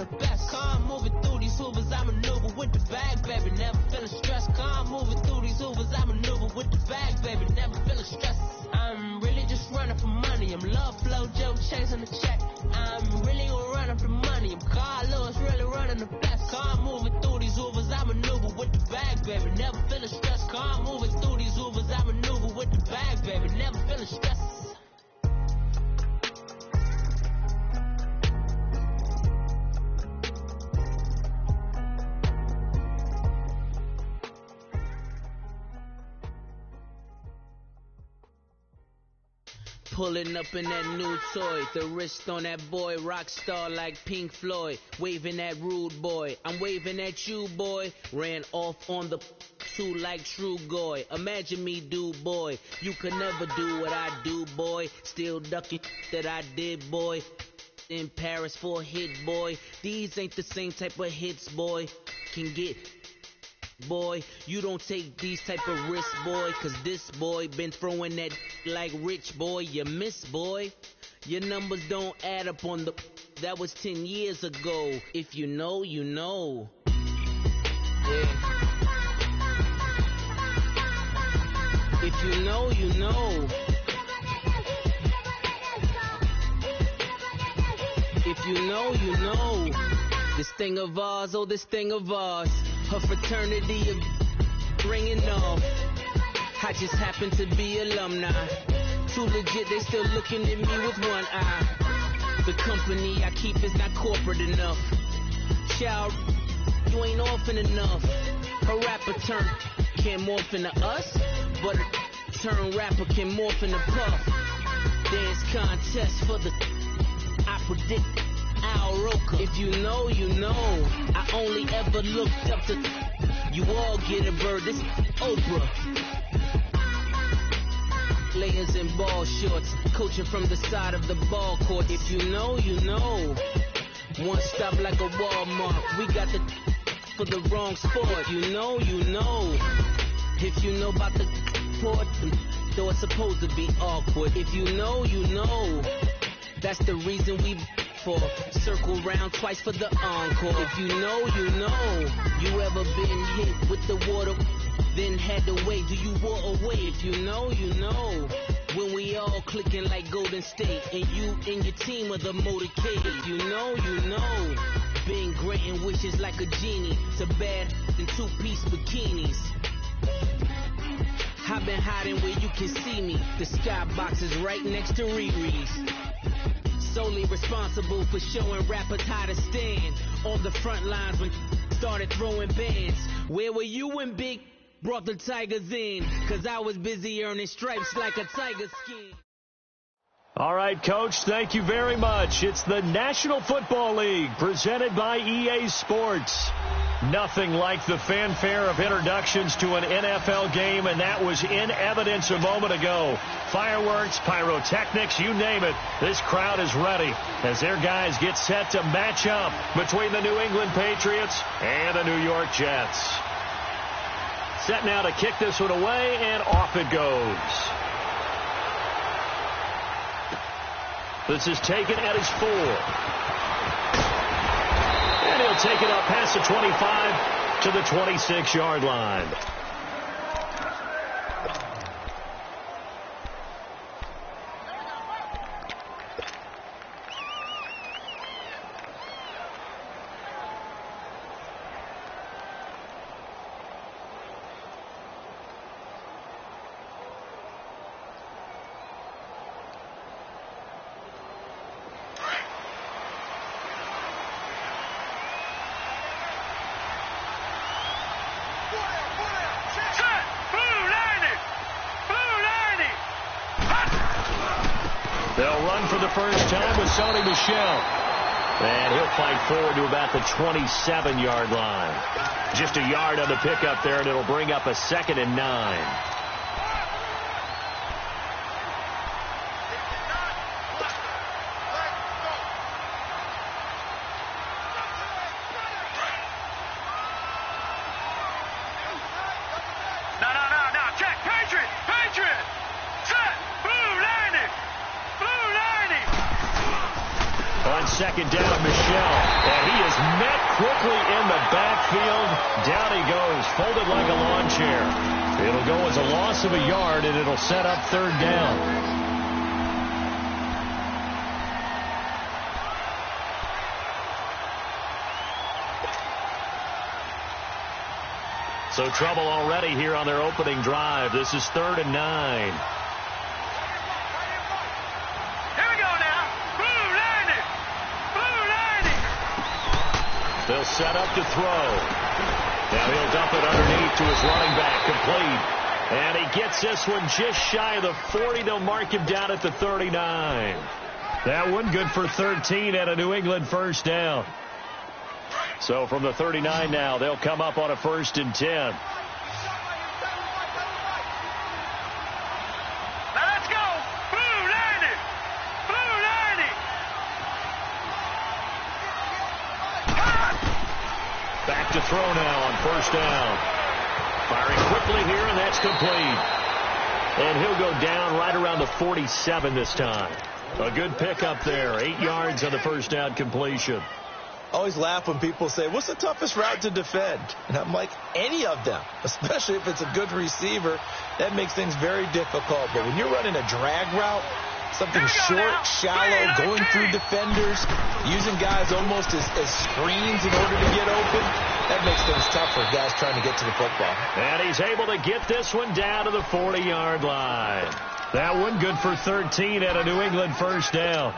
the best. Calm moving through these hoovers, I maneuver with the bag, baby. Never feeling stressed. Calm moving through these hoovers, I maneuver with the bag, baby. Never feeling stressed. I'm really just running for money. I'm love flow, Joe chasing the check. I'm really gonna run up the money. I'm Carlos, really running the best. Calm moving through these hoovers, I maneuver with the bag, baby. Never feeling stressed. Calm moving through these hoovers, I maneuver with the bag, baby. Never feeling stressed. Pulling up in that new toy, the wrist on that boy, rock star like Pink Floyd, waving at rude boy, I'm waving at you boy, ran off on the too like true goy, imagine me do boy, you could never do what I do boy, still ducking that I did boy, in Paris for a hit boy, these ain't the same type of hits boy, can get boy, you don't take these type of risks, boy, cause this boy been throwing that like rich boy, you miss, boy. Your numbers don't add up on the, that was 10 years ago. If you know, you know. Yeah. If you know, you know. If you know, you know. This thing of ours, oh, this thing of ours. Her fraternity of ringing off. I just happen to be alumni. Too legit, they still looking at me with one eye. The company I keep is not corporate enough. Child, you ain't often enough. A rapper turn can't morph into us, but a turn rapper can morph into Puff. Dance contest for the, I predict Al Roker. If you know, you know. I only ever looked up to, you all get a bird, this Oprah. Layers in ball shorts, coaching from the side of the ball court. If you know, you know. One stop like a Walmart. We got the for the wrong sport. If you know, you know. If you know about the sport, though it's supposed to be awkward. If you know, you know. That's the reason we for circle round twice for the encore. If you know, you know. You ever been hit with the water? Then had to wait, do you walk away? If you know, you know. When we all clicking like Golden State, and you and your team are the motorcade. If you know, you know. Been granting wishes like a genie to bad in two-piece bikinis. I've been hiding where you can see me. The skybox is right next to Riri's. Solely responsible for showing rappers how to stand on the front lines when started throwing bands. Where were you when Big brought the Tigers in? Cause I was busy earning stripes like a tiger skin. All right, Coach, thank you very much. It's the National Football League presented by EA Sports. Nothing like the fanfare of introductions to an NFL game, and that was in evidence a moment ago. Fireworks, pyrotechnics, you name it. This crowd is ready as their guys get set to match up between the New England Patriots and the New York Jets. Set now to kick this one away, and off it goes. This is taken at his 4. And he'll take it up past the 25 to the 26-yard line. They'll run for the first time with Sony Michel. And he'll fight forward to about the 27-yard line. Just a yard on the pickup there, and it'll bring up a 2nd and 9. Second down, Michel, and he is quickly in the backfield. Down he goes, folded like a lawn chair. It'll go as a loss of a yard, and it'll set up third down. So trouble already here on their opening drive. This is 3rd and 9. Here we go now. They'll set up to throw. Now he'll dump it underneath to his running back. Complete. And he gets this one just shy of the 40. They'll mark him down at the 39. That one good for 13 and a New England first down. So from the 39 now, they'll come up on a 1st and 10. Now let's go. Blue 90. Blue 90. Back to throw now on 1st down. Firing quickly here, and that's complete. And he'll go down right around the 47 this time. A good pickup there. 8 yards on the 1st down completion. I always laugh when people say, what's the toughest route to defend? And I'm like, any of them, especially if it's a good receiver. That makes things very difficult. But when you're running a drag route, something short, shallow, going through defenders, using guys almost as screens in order to get open, that makes things tough for guys trying to get to the football. And he's able to get this one down to the 40-yard line. That one good for 13 and a New England first down.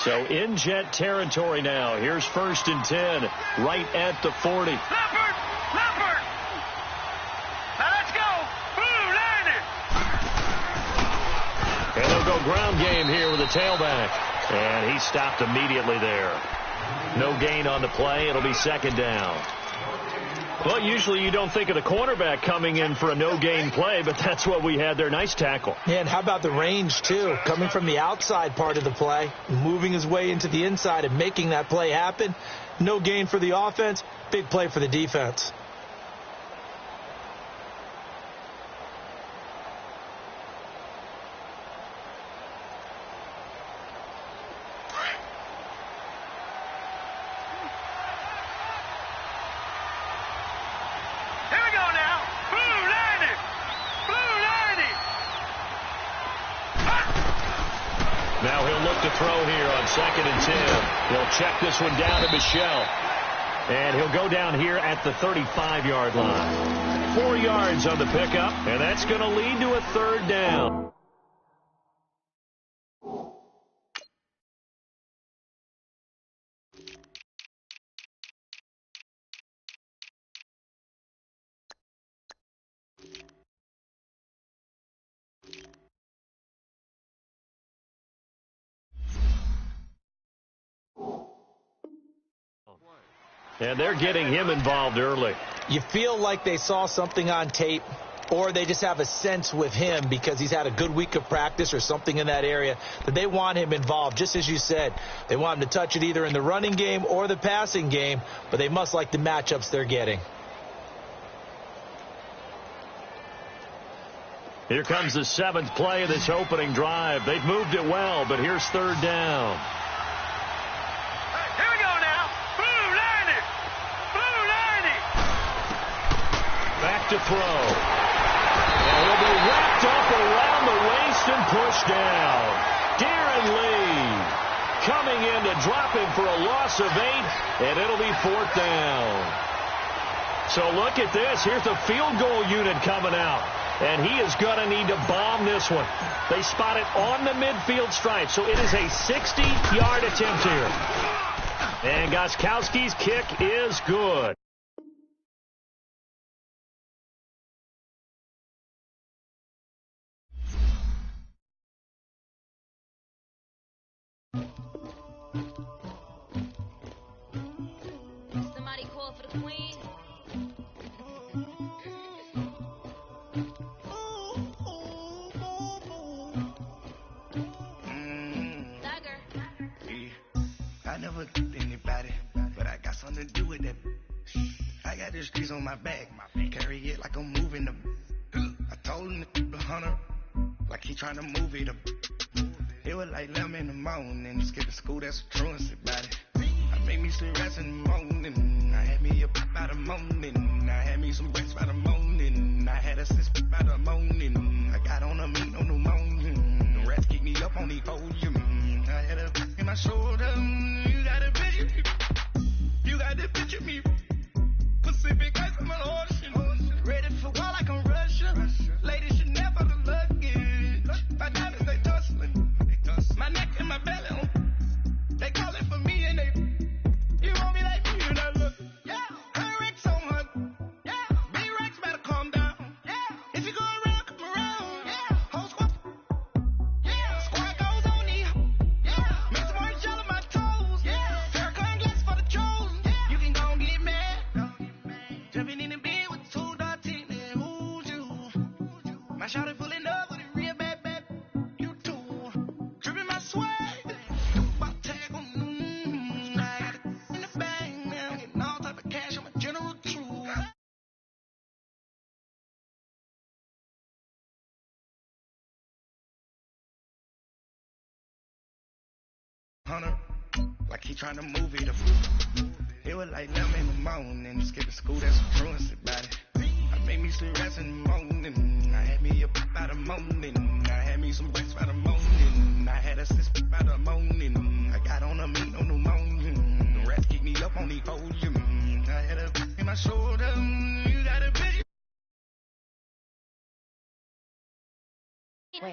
So in Jet territory now. Here's 1st and 10, right at the 40. Leopard. Now let's go. Blue 90. And they'll go ground game here with a tailback. And he stopped immediately there. No gain on the play. It'll be 2nd down. Well, usually you don't think of the cornerback coming in for a no-gain play, but that's what we had there. Nice tackle. Yeah, and how about the range, too? Coming from the outside part of the play, moving his way into the inside and making that play happen. No gain for the offense, big play for the defense. Now he'll look to throw here on 2nd and 10. He'll check this one down to Michelle. And he'll go down here at the 35-yard line. 4 yards on the pickup, and that's going to lead to a 3rd down. And they're getting him involved early. You feel like they saw something on tape, or they just have a sense with him because he's had a good week of practice or something in that area that they want him involved. Just as you said, they want him to touch it either in the running game or the passing game, but they must like the matchups they're getting. Here comes the 7th play of this opening drive. They've moved it well, but here's 3rd down. Here we go now. Blue 90. Blue 90. Back to throw. And he'll be wrapped up around the waist and pushed down. Darren Lee coming in to drop him for a loss of 8, and it'll be 4th down. So look at this. Here's the field goal unit coming out. And he is going to need to bomb this one. They spot it on the midfield stripe. So it is a 60-yard attempt here. And Gostkowski's kick is good. Somebody call for the queen. I never did anybody, but I got something to do with that. I got the streets on my back, carry it like I'm moving them. I told him the hunter, like he trying to move it up. It was like 11 in the morning, skip to school, that's a truancy about it. I Make me some rest in the morning. I had me a pop by the morning. I had me some rest by the morning. I had a sis by the morning. I got on a meat on the morning. The rest keep me up on the podium. I had a in my shoulder. You got a picture. You got the picture me. Pacific ice on my ocean. Ready for war like I'm Russia. Ladies should never the luggage. My diamonds they tussling. My neck and my belly. They calling for me and they. You want me like me and I look. Yeah. Her Rex on her. Yeah. B-Rex better calm down. Yeah. If you go around, come around. Yeah. Whole squad. Yeah. Squad goes on me. Yeah. Make some orange gel on my toes. Yeah. Farrakhan glasses for the trolls. Yeah. You can go and get mad. Jumping in the bed with 2 dark teeth. And who's you? My shawty full in love with a real bad bad. You too. Dripping my swag. About tag on. I got it in the bag now. Getting all type of cash. I'm a general true. Hunter, like he trying to move it. It was like 11 in the morning. Skipping school, that's some truancy about it. I made me some rest in the morning. I had me a pop by the morning. I had me some rest by the morning. I had a sis by the morning. I got on a meat on the morning. The rest keep me up on the podium. I had a in my shoulder. You got a bitch.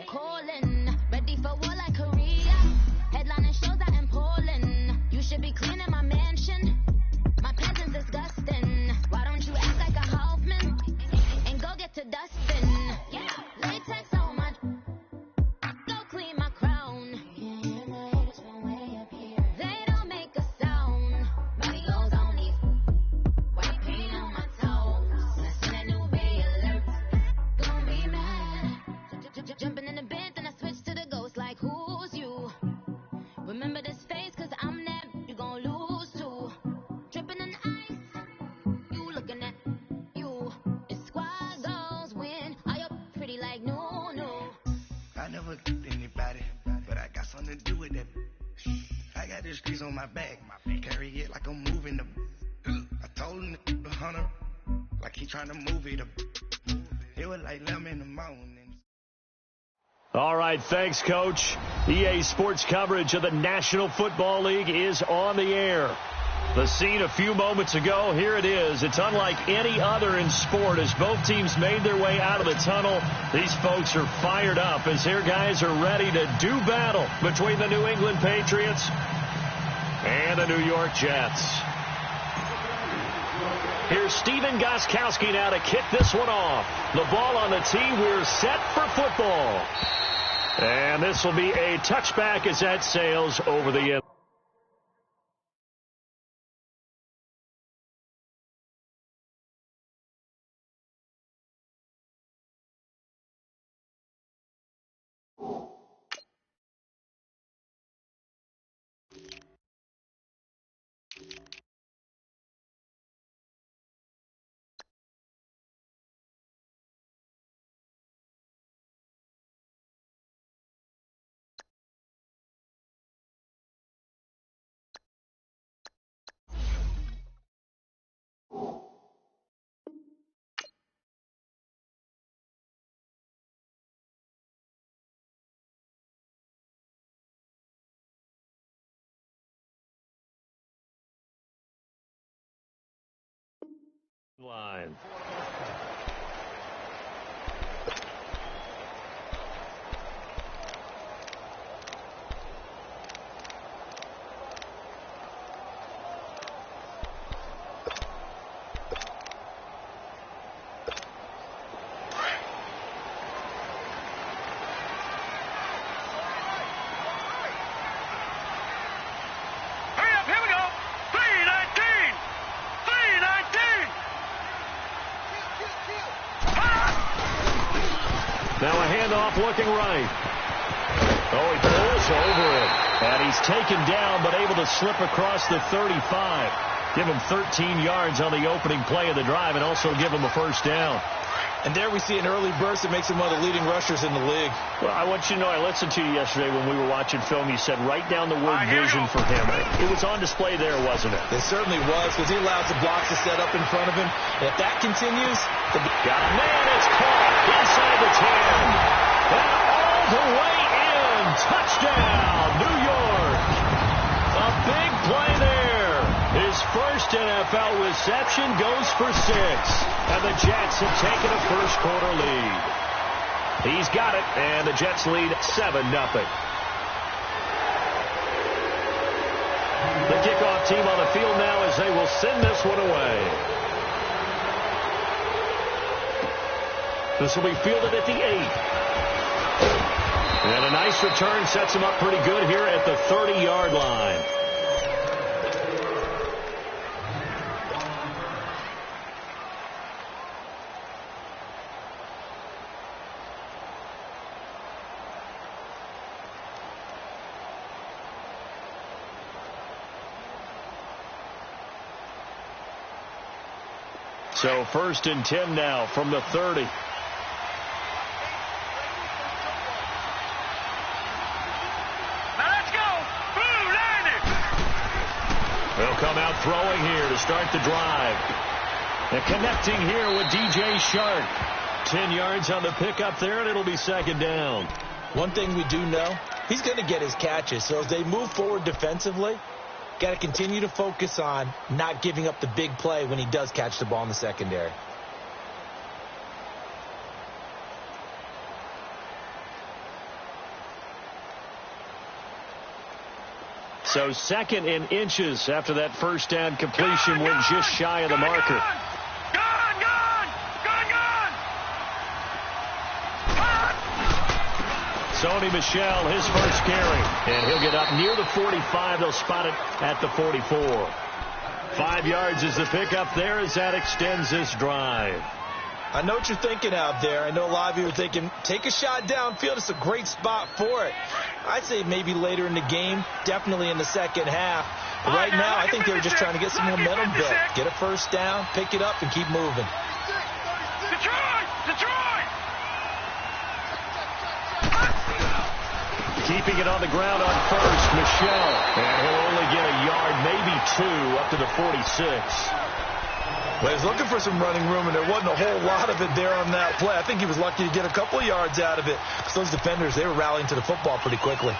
Calling, ready for war like Korea. Headlining shows out in Poland. You should be cleaning my mansion. My peasants disgusting. Why don't you act like a Hoffman and go get to dusting? Yeah, latex on my. Go clean my crown. Can't hear my haters from way up here. They don't make a sound. Body goes on these. White paint on my toes. When I send a new bay alert, gonna be mad. Jumping in the bed, then I switch to the ghost like who's you? Remember this face, cause I'm that you gon' lose too. Dripping in ice, you looking at you. It's squad goals win. Are you pretty like no? I never anybody, but I got something to do with that. I got this grease on my back, carry it like I'm moving the. I told him the hunter, like he trying to move it. It was like 11 in the morning. All right, thanks, Coach. EA Sports coverage of the National Football League is on the air. The scene a few moments ago, here it is. It's unlike any other in sport as both teams made their way out of the tunnel. These folks are fired up as their guys are ready to do battle between the New England Patriots and the New York Jets. Here's Steven Gostkowski now to kick this one off. The ball on the tee. We're set for football. And this will be a touchback as that sails over the end. Line. Hurry up, here we go. 319. 319. Now a handoff looking right. Oh, he pulls over it. And he's taken down but able to slip across the 35. Give him 13 yards on the opening play of the drive and also give him a first down. And there we see an early burst that makes him one of the leading rushers in the league. Well, I want you to know, I listened to you yesterday when we were watching film. You said write down the word vision for him. It was on display there, wasn't it? It certainly was, because he allows the blocks to set up in front of him. And if that continues... Got a man, it's caught inside the 10. And all the way in. Touchdown, New York. A big play there. His first NFL reception goes for 6. And the Jets have taken a first-quarter lead. He's got it, and the Jets lead 7-0. The kickoff team on the field now as they will send this one away. This will be fielded at the 8. And a nice return sets him up pretty good here at the 30-yard line. So 1st and 10 now from the 30. They'll come out throwing here to start the drive. And connecting here with DJ Shark. 10 yards on the pickup there, and it'll be 2nd down. One thing we do know, he's going to get his catches. So as they move forward defensively, got to continue to focus on not giving up the big play when he does catch the ball in the secondary. So 2nd and inches after that first down completion went just shy of the marker. Sony Michel, his first carry. And he'll get up near the 45. They'll spot it at the 44. 5 yards is the pickup there as that extends this drive. I know what you're thinking out there. I know a lot of you are thinking, take a shot downfield. It's a great spot for it. I'd say maybe later in the game, definitely in the second half. But right now, I think they were just trying to get some momentum built. Get a first down, pick it up, and keep moving. Detroit! Keeping it on the ground on first, Michel. And he'll only get a yard, maybe 2, up to the 46. Well, he was looking for some running room, and there wasn't a whole lot of it there on that play. I think he was lucky to get a couple of yards out of it, because those defenders, they were rallying to the football pretty quickly.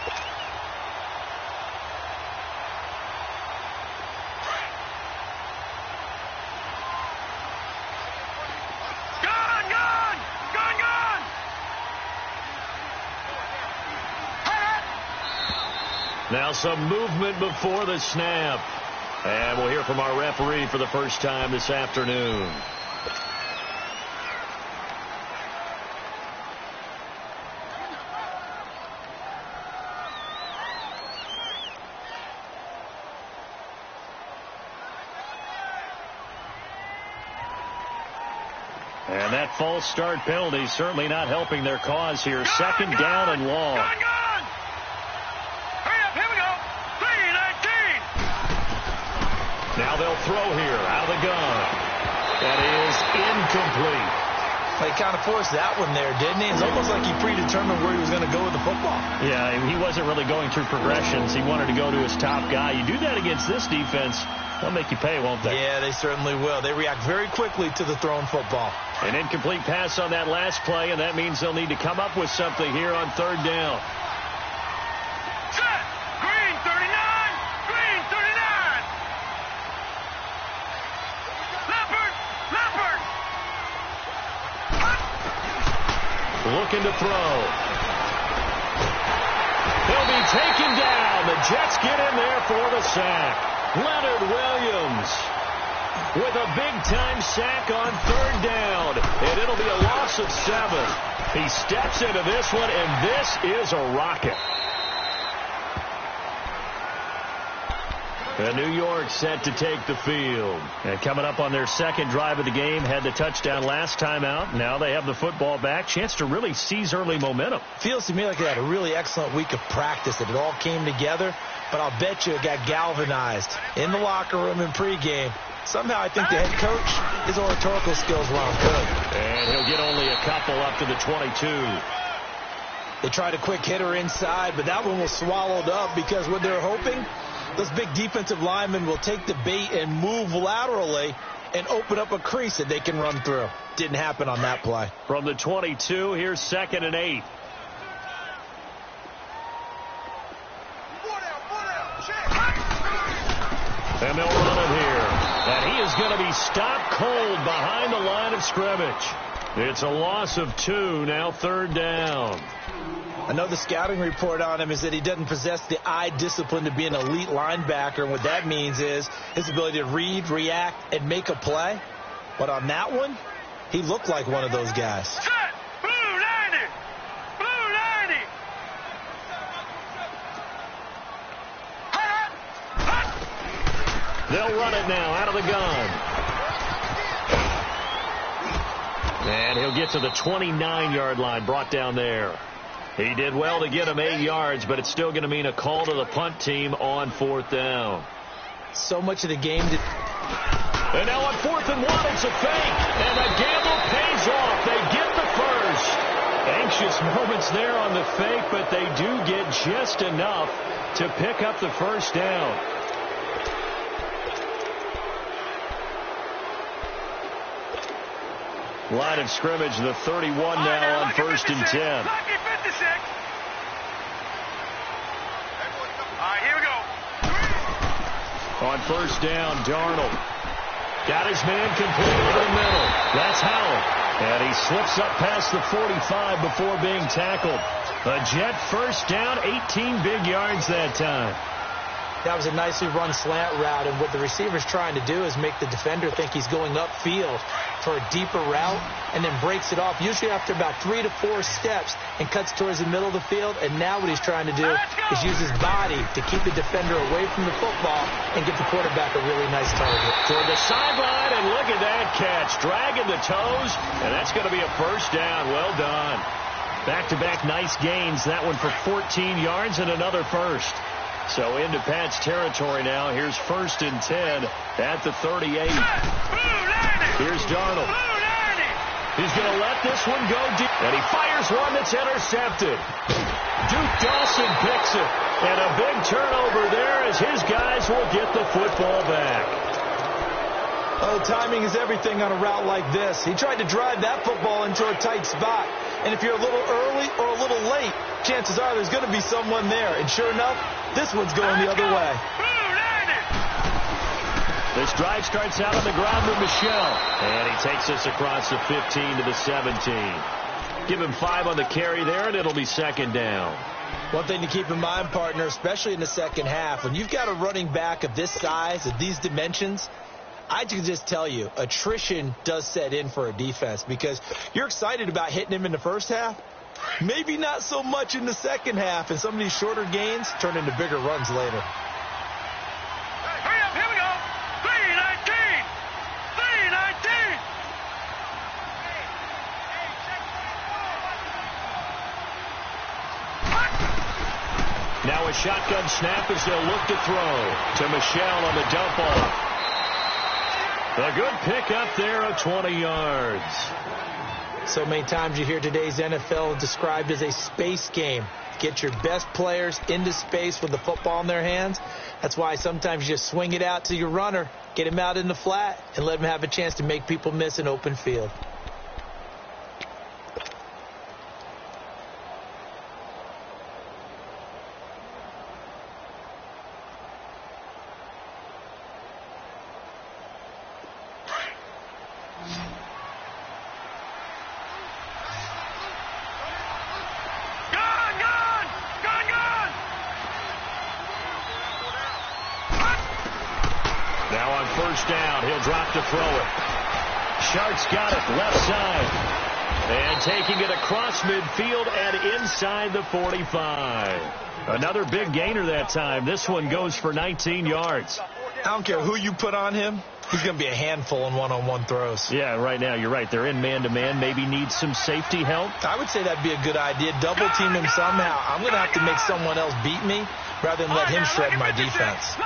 Now some movement before the snap. And we'll hear from our referee for the first time this afternoon. And that false start penalty certainly not helping their cause here. 2nd down and long. Now they'll throw here out of the gun. That is incomplete. He kind of forced that one there, didn't he? It's almost like he predetermined where he was going to go with the football. Yeah, he wasn't really going through progressions. He wanted to go to his top guy. You do that against this defense, they'll make you pay, won't they? Yeah, they certainly will. They react very quickly to the thrown football. An incomplete pass on that last play, and that means they'll need to come up with something here on 3rd down. Looking to throw. He'll be taken down. The Jets get in there for the sack. Leonard Williams with a big-time sack on 3rd down. And it'll be a loss of 7. He steps into this one, and this is a rocket. And New York set to take the field. And coming up on their 2nd drive of the game, had the touchdown last time out. Now they have the football back. Chance to really seize early momentum. Feels to me like they had a really excellent week of practice, that it all came together. But I'll bet you it got galvanized in the locker room in pregame. Somehow I think the head coach, his oratorical skills wound good. And he'll get only a couple up to the 22. They tried a quick hitter inside, but that one was swallowed up because what they're hoping, those big defensive linemen will take the bait and move laterally and open up a crease that they can run through. Didn't happen on that play. From the 22, here's 2nd and 8. And they'll run it here. And he is going to be stopped cold behind the line of scrimmage. It's a loss of 2, now 3rd down. I know the scouting report on him is that he doesn't possess the eye discipline to be an elite linebacker. And what that means is his ability to read, react, and make a play. But on that one, he looked like one of those guys. Set! Blue 90! Blue 90! They'll run it now out of the gun. And he'll get to the 29-yard line, brought down there. He did well to get him 8 yards, but it's still going to mean a call to the punt team on 4th down. So much of the game. And now on 4th and 1, it's a fake. And the gamble pays off. They get the first. Anxious moments there on the fake, but they do get just enough to pick up the first down. Line of scrimmage, the 31 now on 1st and 10. Lucky 56. All right, here we go. On 1st down, Darnold got his man complete over the middle. That's Howell. And he slips up past the 45 before being tackled. A Jet first down, 18 big yards that time. That was a nicely run slant route, and what the receiver's trying to do is make the defender think he's going upfield for a deeper route and then breaks it off, usually after about 3 to 4 steps, and cuts towards the middle of the field. And now what he's trying to do is use his body to keep the defender away from the football and get the quarterback a really nice target. Toward the sideline, and look at that catch. Dragging the toes, and that's going to be a first down. Well done. Back-to-back nice gains. That one for 14 yards and another first. So into Pat's territory now. Here's 1st and 10 at the 38. Here's Darnold. He's going to let this one go deep. And he fires one that's intercepted. Duke Dawson picks it. And a big turnover there as his guys will get the football back. Oh, timing is everything on a route like this. He tried to drive that football into a tight spot. And if you're a little early or a little late, chances are there's going to be someone there. And sure enough, this one's going the other way. This drive starts out on the ground with Michelle. And he takes us across the 15 to the 17. Give him 5 on the carry there, and it'll be 2nd down. One thing to keep in mind, partner, especially in the second half, when you've got a running back of this size, of these dimensions, I can just tell you, attrition does set in for a defense because you're excited about hitting him in the first half. Maybe not so much in the second half, and some of these shorter gains turn into bigger runs later. Hurry up, here we go. 319. 319. Now a shotgun snap as they'll look to throw to Michelle on the dump off. A good pick up there of 20 yards. So many times you hear today's NFL described as a space game. Get your best players into space with the football in their hands. That's why sometimes you just swing it out to your runner, get him out in the flat, and let him have a chance to make people miss an open field. Down, he'll drop to throw it. Sharks got it left side and taking it across midfield and inside the 45. Another big gainer that time. This one goes for 19 yards. I don't care who you put on him, he's going to be a handful in one-on-one throws. Yeah, right now you're right. They're in man-to-man. Maybe need some safety help. I would say that'd be a good idea. Double team him somehow. I'm going to have to make someone else beat me rather than let him shred my defense.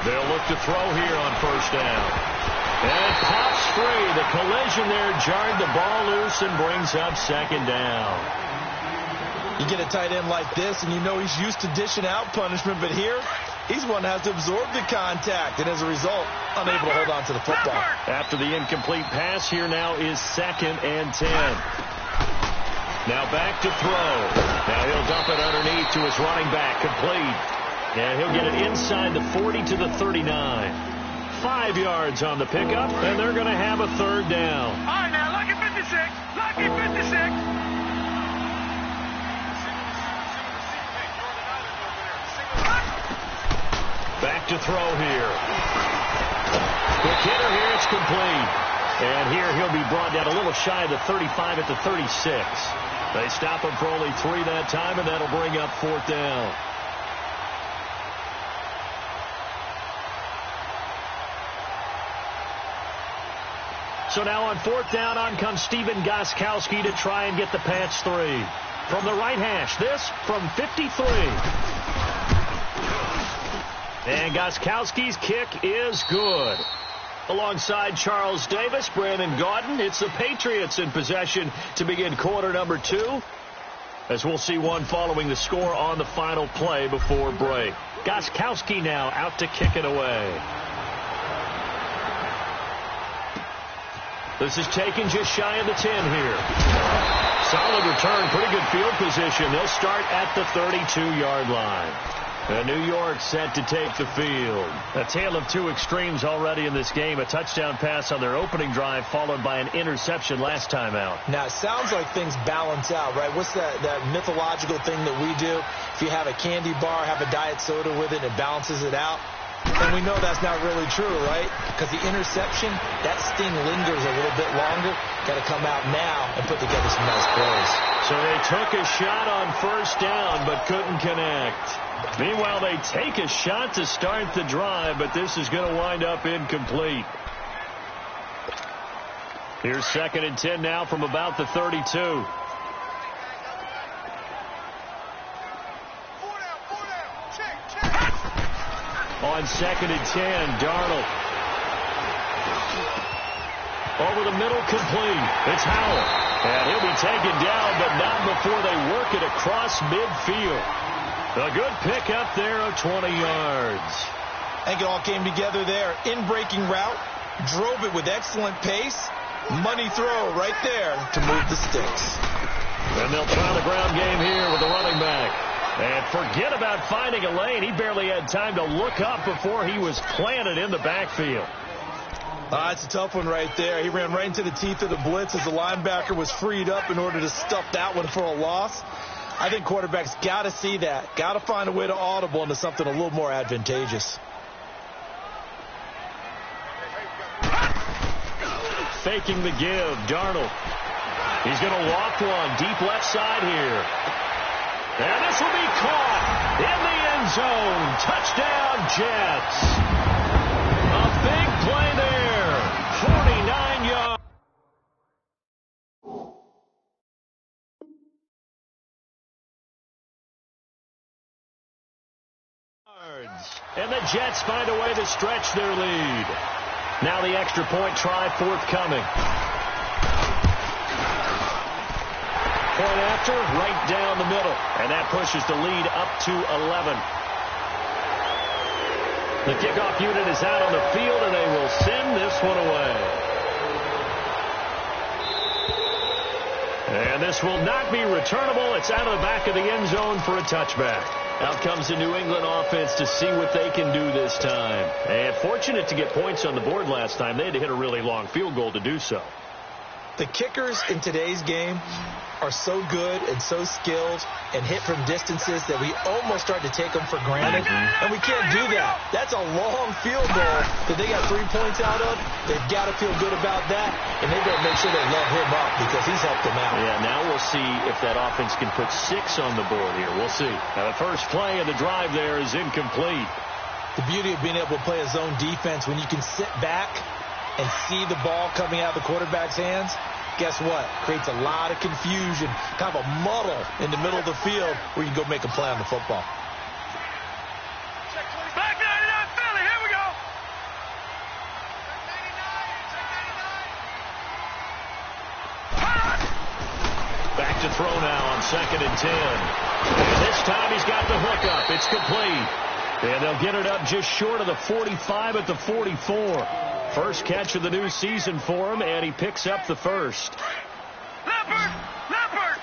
They'll look to throw here on first down. And it pops free. The collision there jarred the ball loose and brings up second down. You get a tight end like this, and you know he's used to dishing out punishment, but here, he's one that has to absorb the contact, and as a result, unable to hold on to the football. After the incomplete pass, here now is 2nd and 10. Now back to throw. Now he'll dump it underneath to his running back, complete. And he'll get it inside the 40 to the 39. 5 yards on the pickup, and they're going to have a third down. All right, now, lucky 56. Lucky 56. Back to throw here. Quick hitter here, it's complete. And here he'll be brought down a little shy of the 35 at the 36. They stop him for only 3 that time, and that'll bring up 4th down. So now on 4th down, on comes Stephen Gostkowski to try and get the Pats 3. From the right hash, this from 53. And Gostkowski's kick is good. Alongside Charles Davis, Brandon Gaudin, it's the Patriots in possession to begin quarter number 2. As we'll see one following the score on the final play before break. Gostkowski now out to kick it away. This is taken just shy of the 10 here. Solid return, pretty good field position. They'll start at the 32-yard line. And New York set to take the field. A tale of 2 extremes already in this game. A touchdown pass on their opening drive followed by an interception last time out. Now, it sounds like things balance out, right? What's that mythological thing that we do? If you have a candy bar, have a diet soda with it, it balances it out. And we know that's not really true, right? Because the interception, that sting lingers a little bit longer. Got to come out now and put together some nice plays. So they took a shot on first down but couldn't connect. Meanwhile, they take a shot to start the drive, but this is going to wind up incomplete. Here's 2nd and 10 now from about the 32. On 2nd and 10, Darnold. Over the middle, complete. It's Howell. And he'll be taken down, but not before they work it across midfield. A good pickup there of 20 yards. I think it all came together there. In-breaking route, drove it with excellent pace. Money throw right there to move the sticks. And they'll try the ground game here with the running back. And forget about finding a lane. He barely had time to look up before he was planted in the backfield. It's a tough one right there. He ran right into the teeth of the blitz as the linebacker was freed up in order to stuff that one for a loss. I think quarterbacks got to see that. Got to find a way to audible into something a little more advantageous. Faking the give, Darnold. He's going to walk one deep left side here. And this will be caught in the end zone. Touchdown, Jets. A big play there. 49 yards. And the Jets find a way to stretch their lead. Now the extra point try forthcoming. Point after, right down the middle. And that pushes the lead up to 11. The kickoff unit is out on the field, and they will send this one away. And this will not be returnable. It's out of the back of the end zone for a touchback. Out comes the New England offense to see what they can do this time. And fortunate to get points on the board last time. They had to hit a really long field goal to do so. The kickers in today's game are so good and so skilled and hit from distances that we almost start to take them for granted. And we can't do that. That's a long field goal that they got 3 points out of. They've got to feel good about that. And they've got to make sure they love him up because he's helped them out. Yeah, now we'll see if that offense can put 6 on the board here. We'll see. Now the first play of the drive there is incomplete. The beauty of being able to play a zone defense when you can sit back and see the ball coming out of the quarterback's hands, guess what? Creates a lot of confusion, kind of a muddle in the middle of the field where you can go make a play on the football. Back 99 Philly, here we go. 2nd and 10. And this time he's got the hookup. It's complete. And they'll get it up just short of the 45 at the 44. First catch of the new season for him, and he picks up the first. Leopard! Leopard!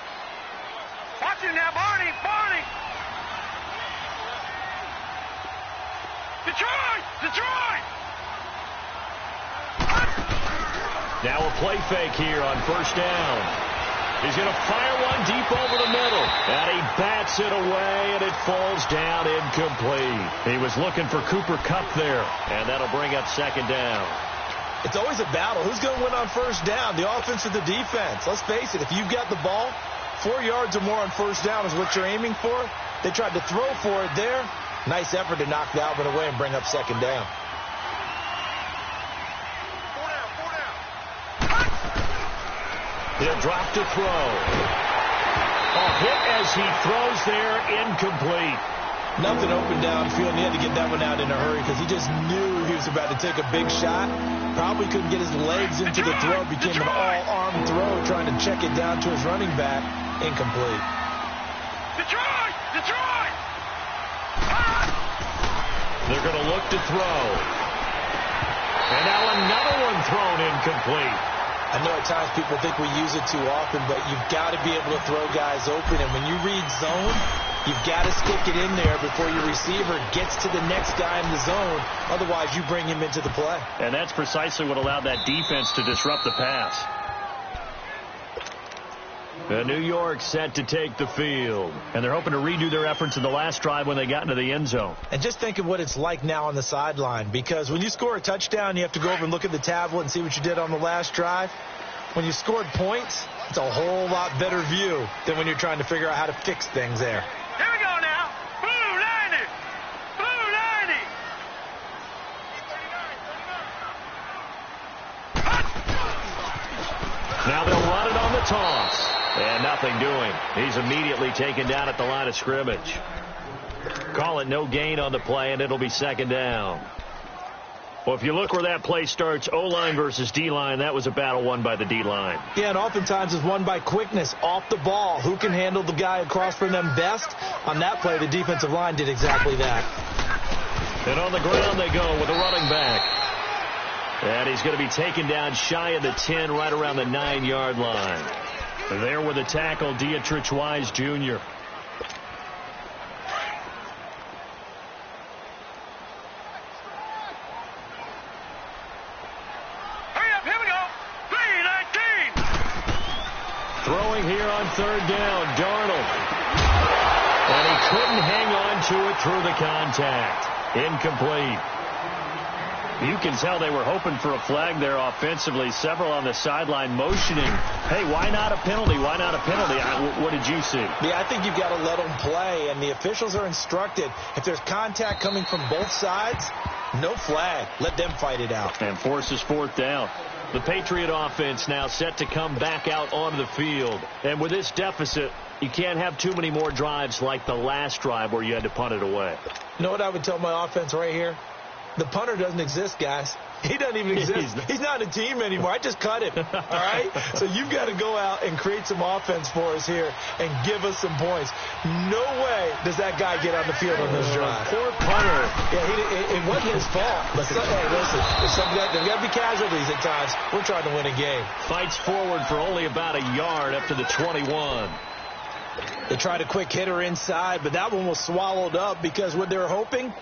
Watch him now, Barney! Barney! Detroit! Detroit! Now a play fake here on first down. He's going to fire one deep over the middle. And he bats it away, and it falls down incomplete. He was looking for Cooper Kupp there, and that'll bring up 2nd down. It's always a battle. Who's going to win on first down, the offense or the defense? Let's face it, if you've got the ball, 4 yards or more on first down is what you're aiming for. They tried to throw for it there. Nice effort to knock the Alvin away and bring up 2nd down. He'll drop to throw. A hit as he throws there, incomplete. Nothing open downfield. He had to get that one out in a hurry because he just knew he was about to take a big shot. Probably couldn't get his legs into the throw. Became an all-arm throw trying to check it down to his running back. Incomplete. Detroit! Detroit! They're going to look to throw. And now another one thrown incomplete. I know at times people think we use it too often, but you've got to be able to throw guys open. And when you read zone, you've got to stick it in there before your receiver gets to the next guy in the zone. Otherwise, you bring him into the play. And that's precisely what allowed that defense to disrupt the pass. New York set to take the field. And they're hoping to redo their efforts in the last drive when they got into the end zone. And just think of what it's like now on the sideline. Because when you score a touchdown, you have to go over and look at the tablet and see what you did on the last drive. When you scored points, it's a whole lot better view than when you're trying to figure out how to fix things there. Here we go now. Blue 90. Blue 90. Now they'll run it on the toss. And nothing doing. He's immediately taken down at the line of scrimmage. Call it no gain on the play, and it'll be 2nd down. Well, if you look where that play starts, O-line versus D-line, that was a battle won by the D-line. Yeah, and oftentimes it's won by quickness, off the ball. Who can handle the guy across from them best? On that play, the defensive line did exactly that. And on the ground they go with a running back. And he's going to be taken down shy of the 10, right around the 9-yard line. There with the tackle, Dietrich Wise, Jr. Hurry up, here we go. 3-19. Throwing here on 3rd down, Darnold. And he couldn't hang on to it through the contact. Incomplete. You can tell they were hoping for a flag there offensively. Several on the sideline motioning, hey, why not a penalty? Why not a penalty? What did you see? Yeah, I think you've got to let them play, and the officials are instructed. If there's contact coming from both sides, no flag. Let them fight it out. And forces 4th down. The Patriot offense now set to come back out onto the field. And with this deficit, you can't have too many more drives like the last drive where you had to punt it away. You know what I would tell my offense right here? The punter doesn't exist, guys. He doesn't even exist. He's not a team anymore. I just cut him. All right? So you've got to go out and create some offense for us here and give us some points. No way does that guy get on the field on this drive. Poor punter. Yeah, it wasn't his fault. But hey, listen, there's got to be casualties at times. We're trying to win a game. Fights forward for only about a yard up to the 21. They tried a quick hitter inside, but that one was swallowed up because what they were hoping,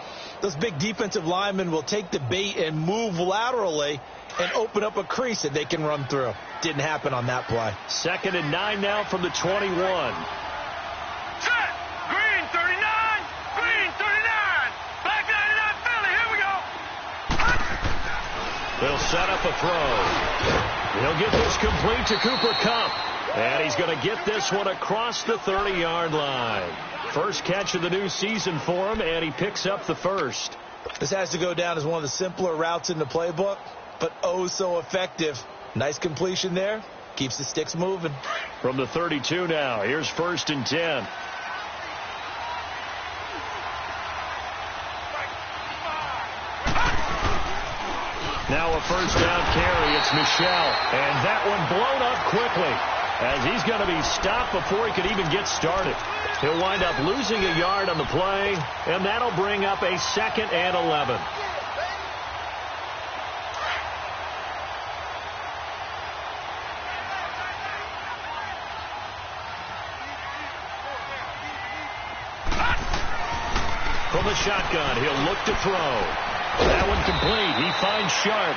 those big defensive linemen will take the bait and move laterally and open up a crease that they can run through. Didn't happen on that play. 2nd and 9 now from the 21. Set. Green 39. Green 39. Black 99 Philly. Here we go. They'll set up a throw. He'll get this complete to Cooper Kupp. And he's going to get this one across the 30-yard line. First catch of the new season for him, and he picks up the first. This has to go down as one of the simpler routes in the playbook, but oh so effective. Nice completion there. Keeps the sticks moving. From the 32 now, here's 1st and 10. Now a first down carry. It's Michel. And that one blown up quickly. as he's going to be stopped before he could even get started. He'll wind up losing a yard on the play, and that'll bring up a 2nd and 11. From the shotgun, he'll look to throw. That one complete. He finds Sharp,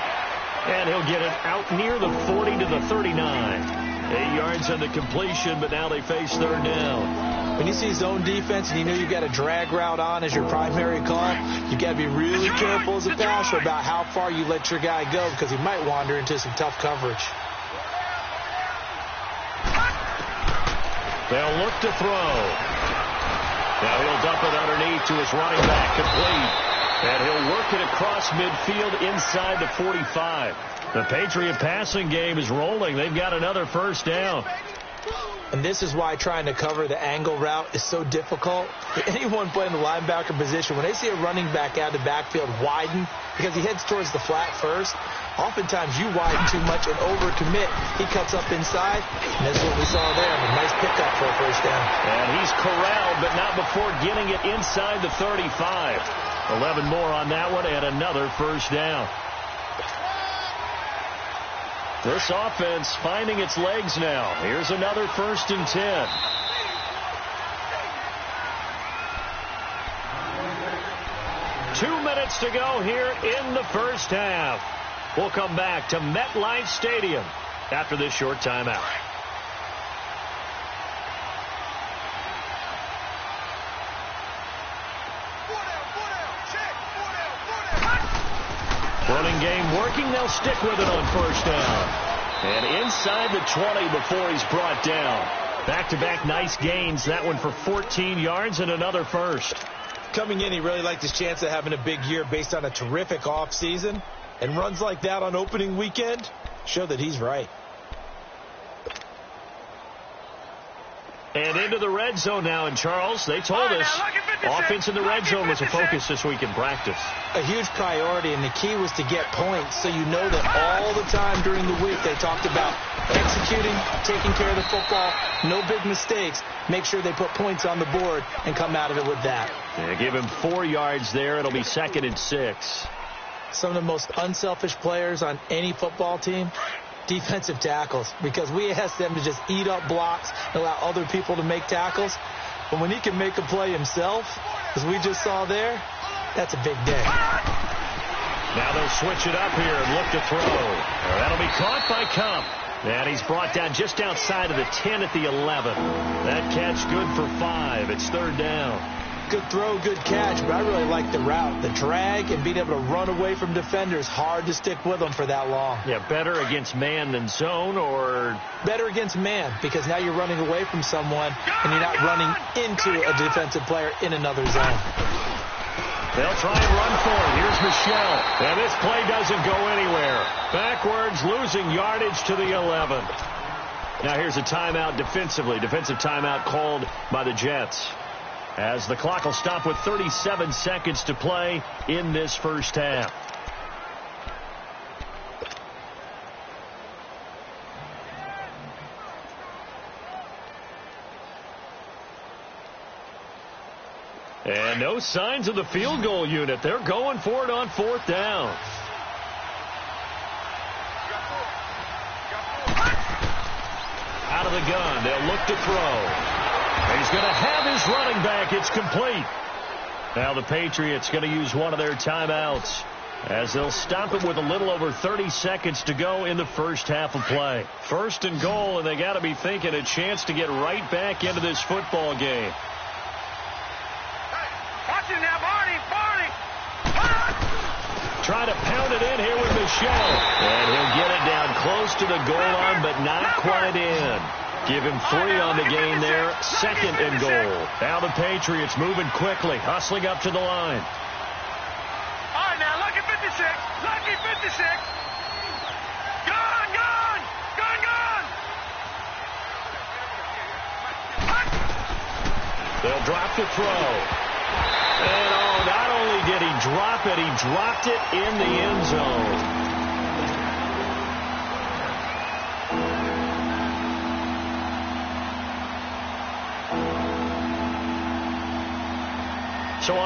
and he'll get it out near the 40 to the 39. 8 yards on the completion, but now they face 3rd down. When you see zone defense and you know you've got a drag route on as your primary call, you've got to be really careful as a passer about how far you let your guy go because he might wander into some tough coverage. They'll look to throw. Now he'll dump it underneath to his running back, complete. And he'll work it across midfield inside the 45. The Patriot passing game is rolling. They've got another 1st down. And this is why trying to cover the angle route is so difficult. Anyone playing the linebacker position, when they see a running back out of the backfield widen, because he heads towards the flat first, oftentimes you widen too much and overcommit. He cuts up inside, and that's what we saw there. A nice pickup for a 1st down. And he's corralled, but not before getting it inside the 35. 11 more on that one, and another 1st down. This offense finding its legs now. Here's another 1st and 10. Two minutes to go here in the 1st half. We'll come back to MetLife Stadium after this short timeout. Running game working. They'll stick with it on 1st down. And inside the 20 before he's brought down. Back-to-back nice gains. That one for 14 yards and another 1st. Coming in, he really liked his chance of having a big year based on a terrific offseason. And runs like that on opening weekend show that he's right. And into the red zone now in Charles. They told us offense in the red zone was a focus this week in practice. A huge priority, and the key was to get points. So you know that all the time during the week they talked about executing, taking care of the football, no big mistakes. Make sure they put points on the board and come out of it with that. Yeah, give him 4 yards there. It'll be 2nd and 6. Some of the most unselfish players on any football team, defensive tackles, because we ask them to just eat up blocks and allow other people to make tackles. But when he can make a play himself, as we just saw there, that's a big day. Now they'll switch it up here and look to throw. That'll be caught by Cup. And he's brought down just outside of the 10 at the 11. That catch good for 5. It's 3rd down. Good throw, good catch, but I really like the route. The drag and being able to run away from defenders, hard to stick with them for that long. Yeah, better against man than zone, or? Better against man, because now you're running away from someone and you're not running into a defensive player in another zone. They'll try and run for it. Here's Michelle. And this play doesn't go anywhere. Backwards, losing yardage to the 11. Now here's a timeout defensively. Defensive timeout called by the Jets, as the clock will stop with 37 seconds to play in this 1st half. And no signs of the field goal unit. They're going for it on 4th down. Out of the gun. They'll look to throw. He's going to have his running back. It's complete. Now the Patriots going to use one of their timeouts, as they'll stop it with a little over 30 seconds to go in the 1st half of play. 1st and goal, and they got to be thinking a chance to get right back into this football game. Watch it now, Barney. Trying to pound it in here with Michelle. And he'll get it down close to the goal line, but not quite in. Give him 3 on the game there. 2nd and goal. Now the Patriots moving quickly, hustling up to the line. All right, now, lucky 56. Lucky 56. Gone. They'll drop the throw. And, not only did he drop it, he dropped it in the end zone.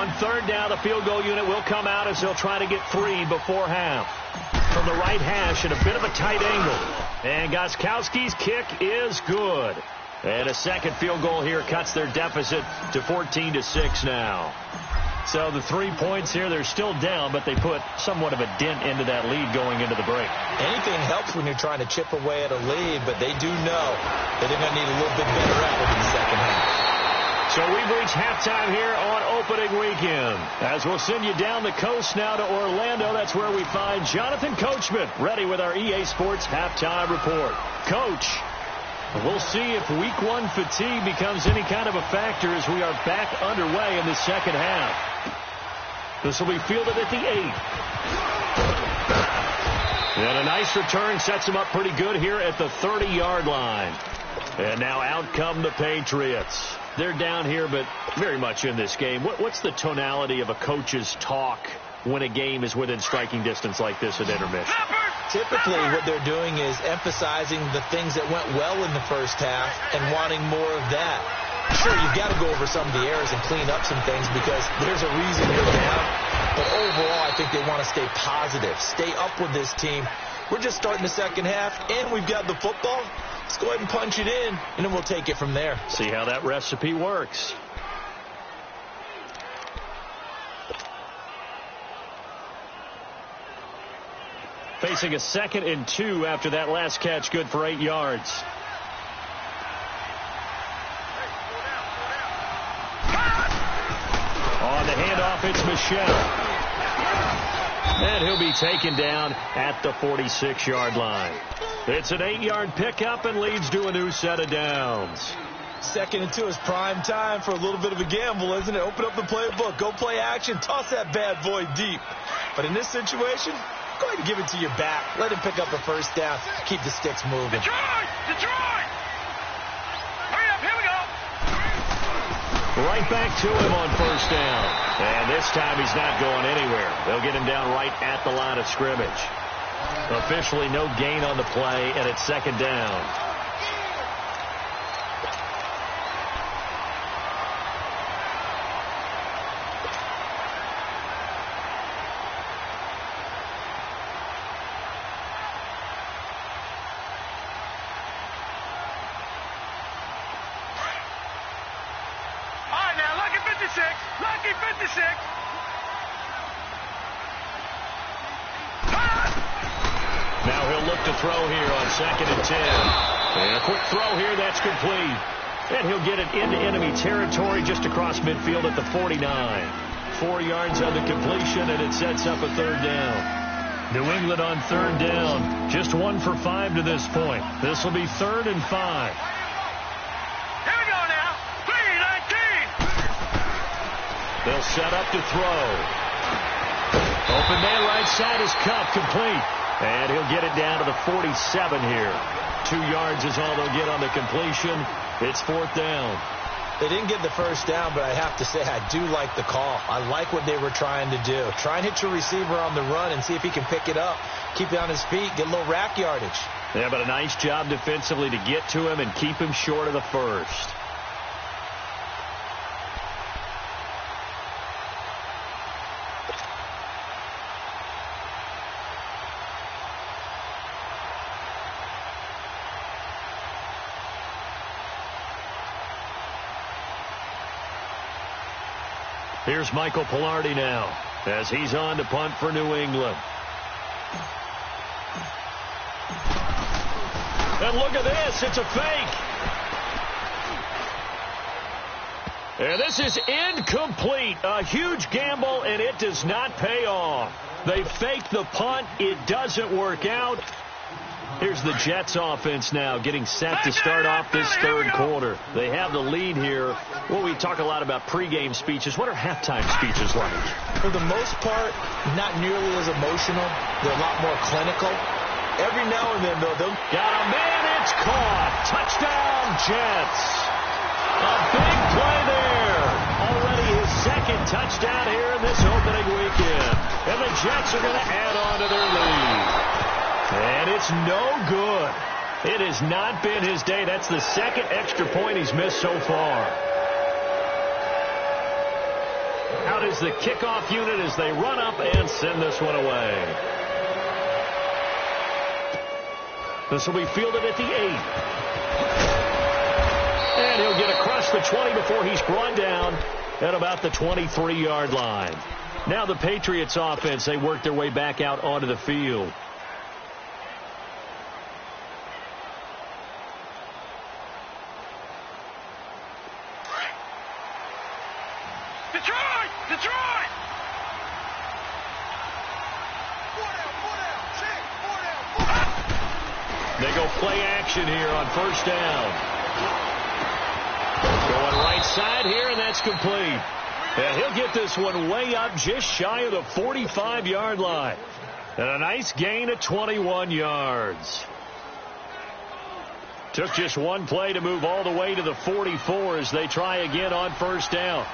On third down, the field goal unit will come out as they'll try to get 3 before half. From the right hash at a bit of a tight angle. And Gostkowski's kick is good. And a second field goal here cuts their deficit to 14-6 now. So the 3 points here, they're still down, but they put somewhat of a dent into that lead going into the break. Anything helps when you're trying to chip away at a lead, but they do know that they're going to need a little bit better effort in the second half. So we've reached halftime here on opening weekend. As we'll send you down the coast now to Orlando, that's where we find Jonathan Coachman, ready with our EA Sports halftime report. Coach, we'll see if week 1 fatigue becomes any kind of a factor as we are back underway in the second half. This will be fielded at the 8. And a nice return sets them up pretty good here at the 30-yard line. And now out come the Patriots. They're down here, but very much in this game. What's the tonality of a coach's talk when a game is within striking distance like this at intermission? Typically, what they're doing is emphasizing the things that went well in the first half and wanting more of that. Sure, you've got to go over some of the errors and clean up some things because there's a reason you're down. But overall, I think they want to stay positive, stay up with this team. We're just starting the second half, and we've got the football. Let's go ahead and punch it in, and then we'll take it from there. See how that recipe works. Facing a 2nd and 2 after that last catch, good for 8 yards. On the handoff, it's Michelle. And he'll be taken down at the 46-yard line. It's an 8-yard pickup and leads to a new set of downs. 2nd and 2 is prime time for a little bit of a gamble, isn't it? Open up the playbook, go play action, toss that bad boy deep. But in this situation, go ahead and give it to your back. Let him pick up a first down. Keep the sticks moving. Detroit! Detroit! Hurry up, here we go! Right back to him on first down. And this time he's not going anywhere. They'll get him down right at the line of scrimmage. Officially no gain on the play, and it's 2nd down. Lucky 56. Now he'll look to throw here on 2nd and 10. And a quick throw here, that's complete. And he'll get it into enemy territory just across midfield at the 49. 4 yards on the completion, and it sets up a 3rd down. New England on 3rd down. Just 1 for 5 to this point. This will be 3rd and 5. Here we go now. 3-19. They'll set up to throw. Open man right side is Cup, complete. And he'll get it down to the 47 here. 2 yards is all they'll get on the completion. It's 4th down. They didn't get the first down, but I have to say I do like the call. I like what they were trying to do. Try and hit your receiver on the run and see if he can pick it up. Keep it on his feet, get a little rack yardage. Yeah, but a nice job defensively to get to him and keep him short of the first. Here's Michael Pilardi now as he's on to punt for New England. And look at this. It's a fake. And this is incomplete. A huge gamble, and it does not pay off. They fake the punt. It doesn't work out. Here's the Jets offense now getting set to start off this 3rd quarter. They have the lead here. Well, we talk a lot about pregame speeches. What are halftime speeches like? For the most part, not nearly as emotional. They're a lot more clinical. Every now and then, though, they'll... Got a man, it's caught. Touchdown, Jets. A big play there. Already his 2nd touchdown here in this opening weekend. And the Jets are going to add on to their lead. And it's no good. It has not been his day. That's the 2nd extra point he's missed so far. Out is the kickoff unit as they run up and send this one away. This will be fielded at the 8. And he'll get across the 20 before he's brought down at about the 23-yard line. Now the Patriots offense, they work their way back out onto the field. Detroit! Detroit! They go play action here on first down. Going right side here, and that's complete. And he'll get this one way up just shy of the 45-yard line. And a nice gain of 21 yards. Took just one play to move all the way to the 44 as they try again on first down.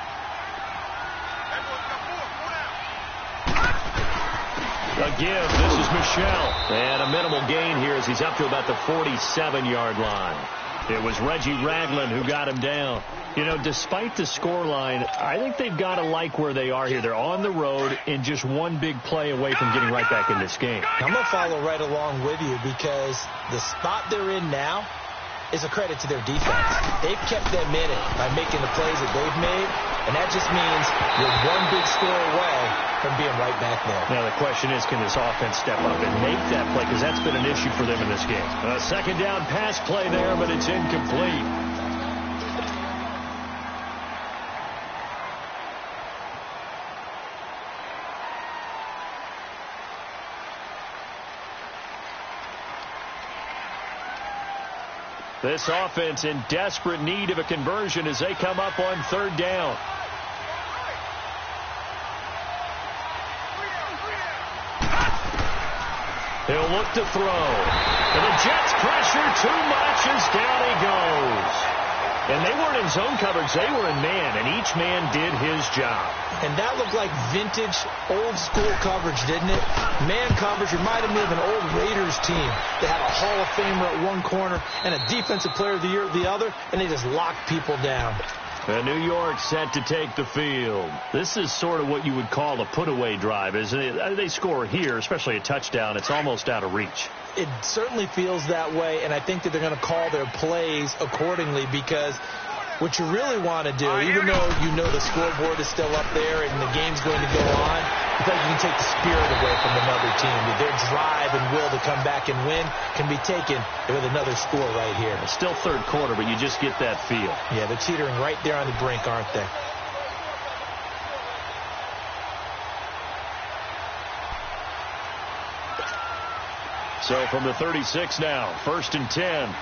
Again, this is Michelle. And a minimal gain here as he's up to about the 47-yard line. It was Reggie Ragland who got him down. You know, despite the scoreline, I think they've got to like where they are here. They're on the road and just one big play away from getting right back in this game. I'm going to follow right along with you because the spot they're in now is a credit to their defense. They've kept them in it by making the plays that they've made, and that just means you're one big score away from being right back there. Now the question is, can this offense step up and make that play? Because that's been an issue for them in this game. A second down pass play there, but it's incomplete. This offense in desperate need of a conversion as they come up on third down. He'll look to throw. And the Jets pressure too much as down he goes. And they weren't in zone coverage. They were in man, and each man did his job. And that looked like vintage, old-school coverage, didn't it? Man coverage reminded me of an old Raiders team. They had a Hall of Famer at one corner and a Defensive Player of the Year at the other, and they just locked people down. And New York set to take the field. This is sort of what you would call a put-away drive. As they score here, especially a touchdown, it's almost out of reach. It certainly feels that way, and I think that they're going to call their plays accordingly because what you really want to do, even though you know the scoreboard is still up there and the game's going to go on, I think you can take the spirit away from another team. Their drive and will to come back and win can be taken with another score right here. It's still third quarter, but you just get that feel. Yeah, they're teetering right there on the brink, aren't they? So from the 36 now, 1st and 10.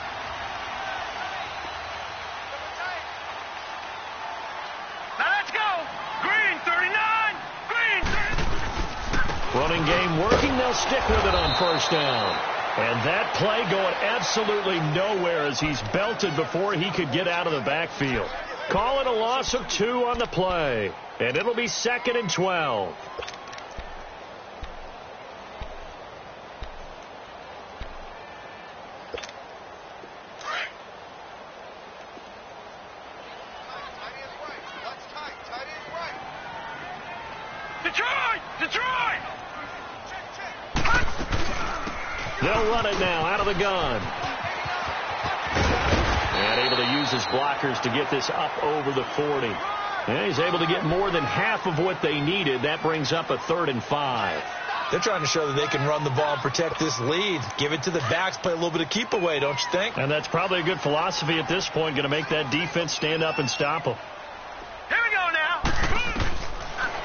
Running game working. They'll stick with it on first down. And that play going absolutely nowhere as he's belted before he could get out of the backfield. Call it a loss of 2 on the play. And it'll be 2nd and 12. Detroit! Detroit! They'll run it now out of the gun. And able to use his blockers to get this up over the 40. And he's able to get more than half of what they needed. That brings up a 3rd and 5. They're trying to show that they can run the ball and protect this lead. Give it to the backs, play a little bit of keep away, don't you think? And that's probably a good philosophy at this point. Going to make that defense stand up and stop them. Here we go now.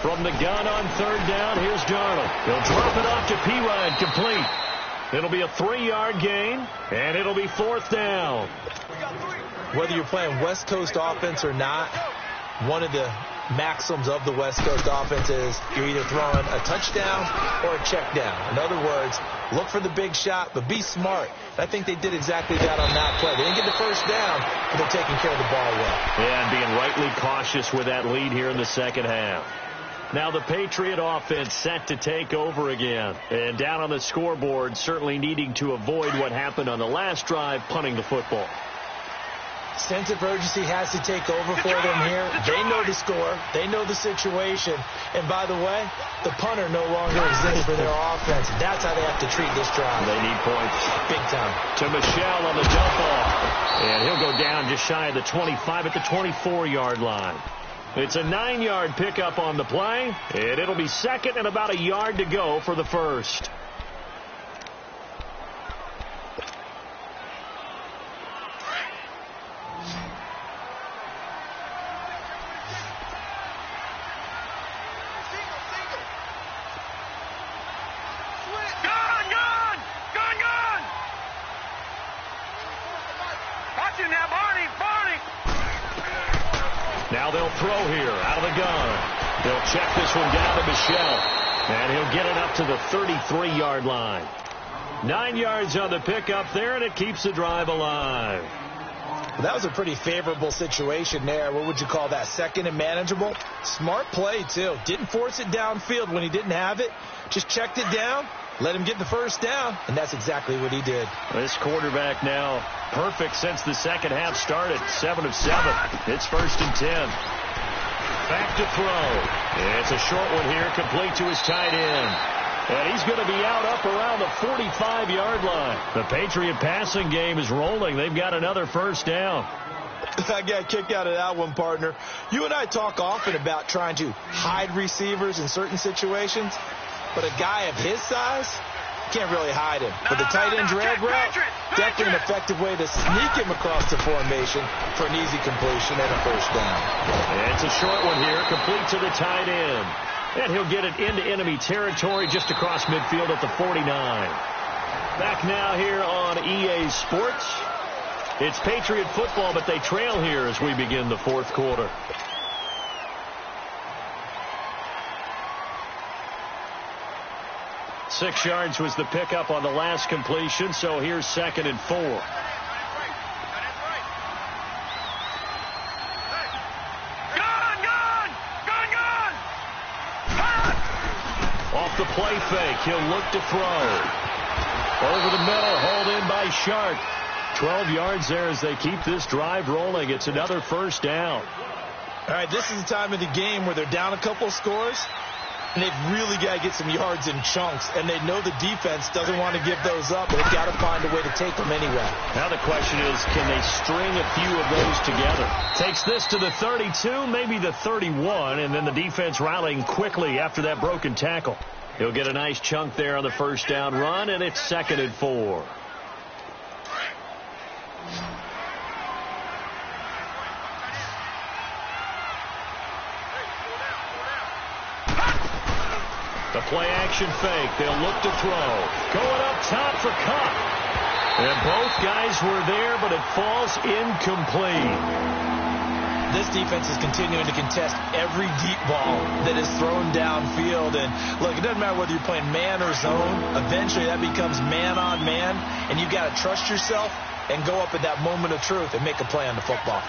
From the gun on third down, here's Darnold. He'll drop it off to P-Ryan, complete. It'll be a 3-yard gain, and it'll be 4th down. Whether you're playing West Coast offense or not, one of the maxims of the West Coast offense is you're either throwing a touchdown or a check down. In other words, look for the big shot, but be smart. I think they did exactly that on that play. They didn't get the first down, but they're taking care of the ball well. Yeah, and being rightly cautious with that lead here in the second half. Now the Patriot offense set to take over again. And down on the scoreboard, certainly needing to avoid what happened on the last drive, punting the football. Sense of urgency has to take over for them here. They know the score. They know the situation. And by the way, the punter no longer exists for their offense. That's how they have to treat this drive. They need points. Big time. To Michelle on the dump off. And he'll go down just shy of the 25 at the 24-yard line. It's a 9-yard pickup on the play. And it'll be second and about a yard to go for the first. Now they'll throw here out of the gun. They'll check this one down to Michelle. And he'll get it up to the 33-yard line. 9 yards on the pickup there, and it keeps the drive alive. Well, that was a pretty favorable situation there. What would you call that? Second and manageable? Smart play, too. Didn't force it downfield when he didn't have it. Just checked it down, let him get the first down, and that's exactly what he did. This quarterback now perfect since the second half started. 7 of 7. It's 1st and 10. Back to throw. It's a short one here, complete to his tight end. And he's going to be out up around the 45-yard line. The Patriot passing game is rolling. They've got another first down. I got kicked out of that one, partner. You and I talk often about trying to hide receivers in certain situations, but a guy of his size can't really hide him. But the tight end drag route, definitely an effective way to sneak him across the formation for an easy completion and a first down. It's a short one here, complete to the tight end. And he'll get it into enemy territory just across midfield at the 49. Back now here on EA Sports. It's Patriot football, but they trail here as we begin the fourth quarter. Six yards was the pickup on the last completion, so here's 2nd and 4. Off the play fake, he'll look to throw. Over the middle, hauled in by Sharp. 12 yards there as they keep this drive rolling. It's another first down. All right, this is the time of the game where they're down a couple scores, and they've really got to get some yards in chunks, and they know the defense doesn't want to give those up, but they've got to find a way to take them anyway. Now the question is, can they string a few of those together? Takes this to the 32, maybe the 31, and then the defense rallying quickly after that broken tackle. He'll get a nice chunk there on the first down run, and it's 2nd and 4. The play-action fake. They'll look to throw. Going up top for Cup. And both guys were there, but it falls incomplete. This defense is continuing to contest every deep ball that is thrown downfield. And, look, it doesn't matter whether you're playing man or zone. Eventually, that becomes man-on-man, and you've got to trust yourself and go up at that moment of truth and make a play on the football.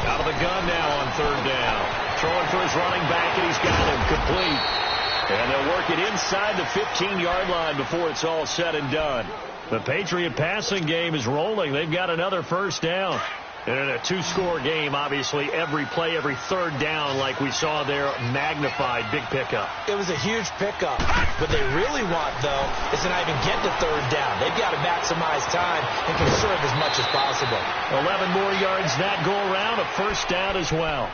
Out of the gun now on 3rd down. Throwing for his running back, and he's got him complete. And they'll work it inside the 15-yard line before it's all said and done. The Patriot passing game is rolling. They've got another first down. And in a 2-score game, obviously, every play, every 3rd down, like we saw there, magnified. Big pickup. It was a huge pickup. What they really want, though, is to not even get to 3rd down. They've got to maximize time and conserve as much as possible. 11 more yards that go around, a first down as well.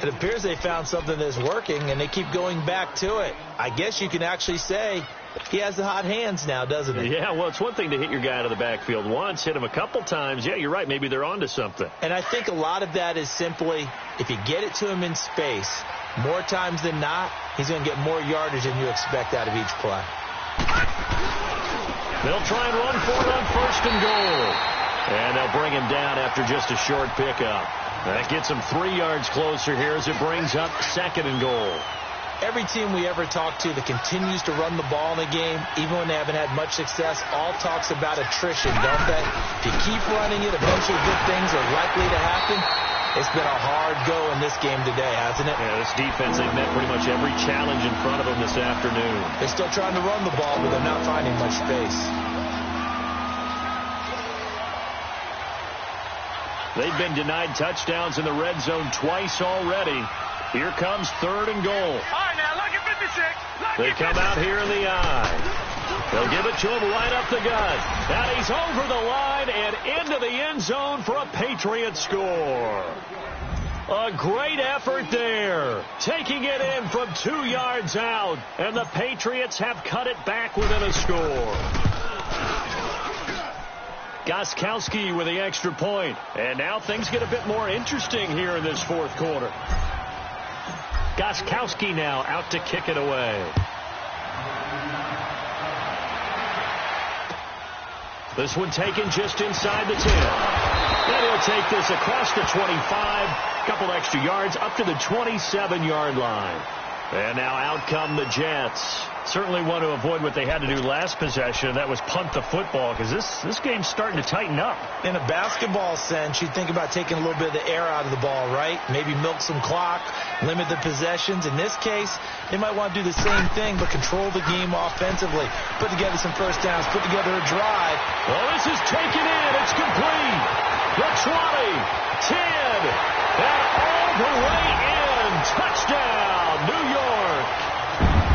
It appears they found something that's working, and they keep going back to it. I guess you can actually say he has the hot hands now, doesn't he? Yeah, well, it's one thing to hit your guy out of the backfield once, hit him a couple times. Yeah, you're right. Maybe they're onto something. And I think a lot of that is simply if you get it to him in space, more times than not, he's going to get more yardage than you expect out of each play. They'll try and run for it on 1st and goal. And they'll bring him down after just a short pickup. That gets him 3 yards closer here as it brings up 2nd and goal. Every team we ever talk to that continues to run the ball in a game, even when they haven't had much success, all talks about attrition, don't they? If you keep running it, eventually good things are likely to happen. It's been a hard go in this game today, hasn't it? Yeah, this defense, they've met pretty much every challenge in front of them this afternoon. They're still trying to run the ball, but they're not finding much space. They've been denied touchdowns in the red zone twice already. Here comes 3rd and goal. All right, now, lucky 56. They come out here in the eye. They'll give it to him right up the gut. And he's over the line and into the end zone for a Patriot score. A great effort there. Taking it in from 2 yards out. And the Patriots have cut it back within a score. Gostkowski with the extra point. And now things get a bit more interesting here in this 4th quarter. Gostkowski now out to kick it away. This one taken just inside the 10. And he'll take this across the 25. Couple extra yards up to the 27-yard line. And now out come the Jets. Certainly want to avoid what they had to do last possession. That was punt the football, because this game's starting to tighten up. In a basketball sense, you think about taking a little bit of the air out of the ball, right? Maybe milk some clock, limit the possessions. In this case, they might want to do the same thing, but control the game offensively. Put together some first downs, put together a drive. Well, this is taken in. It's complete. The 20, 10, and all the way in. Touchdown, New York.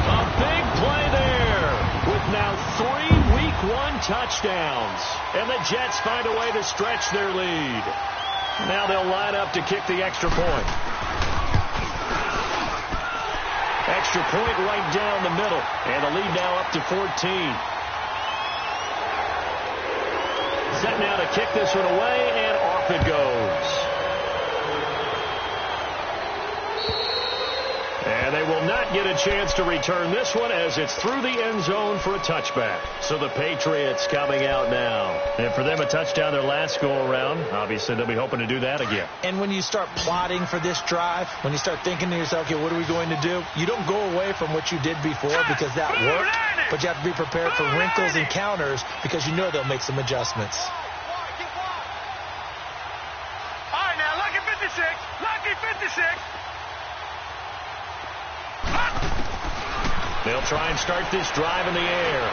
A big play there with now 3 Week 1 touchdowns. And the Jets find a way to stretch their lead. Now they'll line up to kick the extra point. Extra point right down the middle. And the lead now up to 14. Set now to kick this one away, and off it goes. And they will not get a chance to return this one as it's through the end zone for a touchback. So the Patriots coming out now. And for them, a touchdown their last go-around. Obviously, they'll be hoping to do that again. And when you start plotting for this drive, when you start thinking to yourself, okay, what are we going to do? You don't go away from what you did before because that worked, but you have to be prepared for wrinkles and counters because you know they'll make some adjustments. All right, now, lucky 56. Lucky 56. They'll try and start this drive in the air.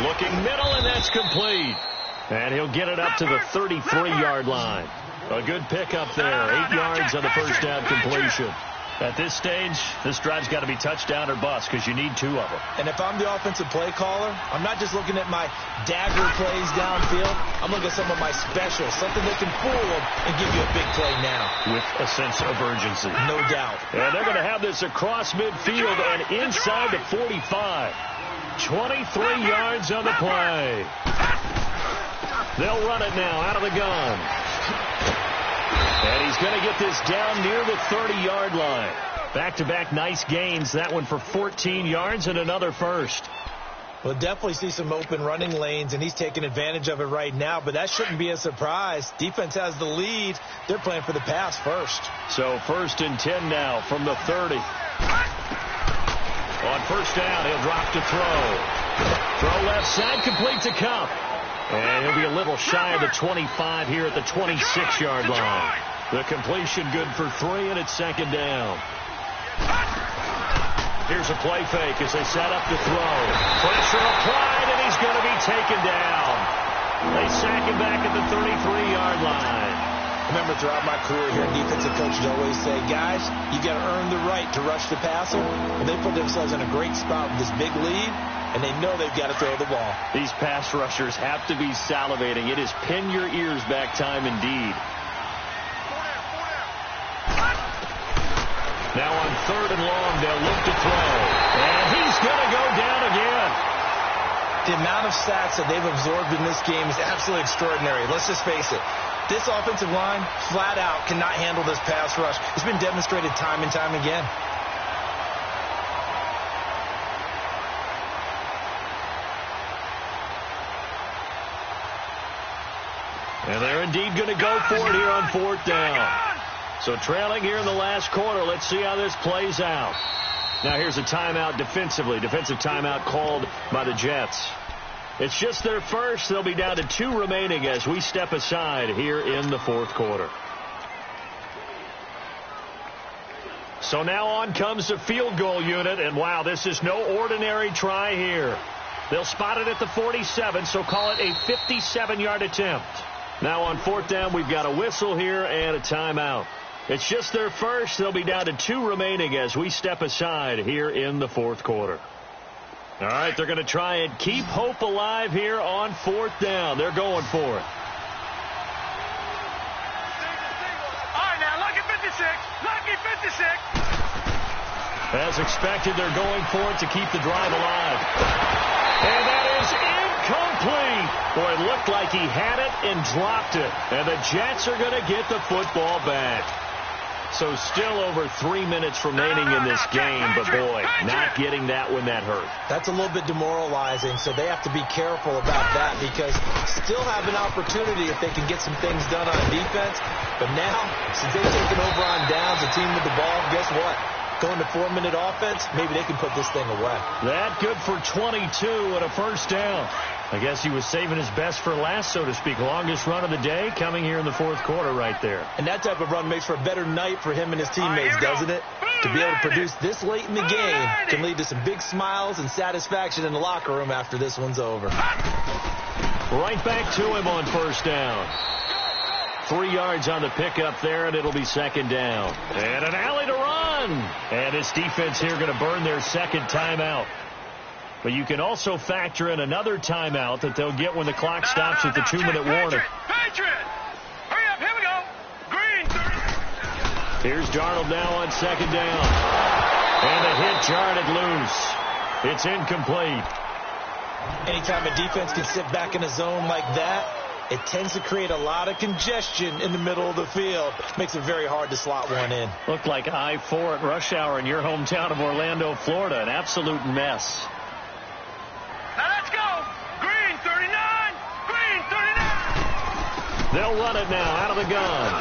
Looking middle, and that's complete. And he'll get it up to the 33-yard line. A good pickup there. 8 yards on the first down completion. At this stage, this drive's got to be touchdown or bust because you need 2 of them. And if I'm the offensive play caller, I'm not just looking at my dagger plays downfield. I'm looking at some of my specials, something that can fool them and give you a big play now. With a sense of urgency. No doubt. And they're going to have this across midfield and inside the 45. 23 yards on the play. They'll run it now out of the gun. And he's going to get this down near the 30-yard line. Back-to-back nice gains. That one for 14 yards and another first. We'll definitely see some open running lanes, and he's taking advantage of it right now, but that shouldn't be a surprise. Defense has the lead. They're playing for the pass first. So 1st and 10 now from the 30. On first down, he'll drop to throw. Throw left side, complete to Cup. And he'll be a little shy of the 25 here at the 26-yard line. The completion good for 3, and it's 2nd down. Here's a play fake as they set up to throw. Pressure applied, and he's going to be taken down. They sack him back at the 33-yard line. Remember, throughout my career here, defensive coaches always say, guys, you got to earn the right to rush the passer. And they put themselves in a great spot with this big lead, and they know they've got to throw the ball. These pass rushers have to be salivating. It is pin your ears back time indeed. Now on 3rd and long, they'll look to throw. And he's going to go down again. The amount of sacks that they've absorbed in this game is absolutely extraordinary. Let's just face it. This offensive line, flat out, cannot handle this pass rush. It's been demonstrated time and time again. And they're indeed going to go for it here on 4th down. So trailing here in the last quarter. Let's see how this plays out. Now here's a timeout defensively. Defensive timeout called by the Jets. It's just their first. They'll be down to 2 remaining as we step aside here in the 4th quarter. So now on comes the field goal unit. And wow, this is no ordinary try here. They'll spot it at the 47, so call it a 57-yard attempt. Now on 4th down, we've got a whistle here and a timeout. It's just their first. They'll be down to 2 remaining as we step aside here in the 4th quarter. All right, they're going to try and keep hope alive here on 4th down. They're going for it. All right, now, lucky 56. Lucky 56. As expected, they're going for it to keep the drive alive. And that is incomplete. Boy, it looked like he had it and dropped it. And the Jets are going to get the football back. So still over 3 minutes remaining in this game, but boy, not getting that when that hurt. That's a little bit demoralizing, so they have to be careful about that because still have an opportunity if they can get some things done on defense. But now, since they've taken over on downs, the team with the ball, guess what? Going to 4-minute offense, maybe they can put this thing away. That good for 22 and a first down. I guess he was saving his best for last, so to speak. Longest run of the day coming here in the 4th quarter right there. And that type of run makes for a better night for him and his teammates, doesn't it? To be able to produce this late in the game can lead to some big smiles and satisfaction in the locker room after this one's over. Right back to him on first down. 3 yards on the pickup there, and it'll be 2nd down. And an alley to run. And this defense here going to burn their 2nd timeout. But you can also factor in another timeout that they'll get when the clock stops at the 2-minute warning. Patriot! Hurry up, here we go. Green. Here's Darnold now on 2nd down. And the hit jarred loose. It's incomplete. Anytime a defense can sit back in a zone like that, it tends to create a lot of congestion in the middle of the field. Makes it very hard to slot one in. Looked like I-4 at rush hour in your hometown of Orlando, Florida. An absolute mess. Now let's go. Green 39. Green 39. They'll run it now out of the gun.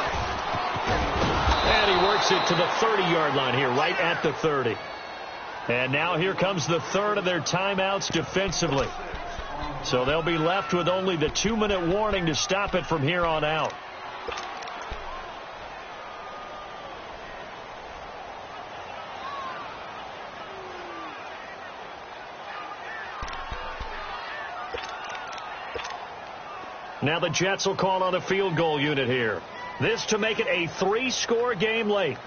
And he works it to the 30-yard line here, right at the 30. And now here comes the 3rd of their timeouts defensively. So they'll be left with only the 2-minute warning to stop it from here on out. Now the Jets will call on a field goal unit here. This to make it a 3-score game late.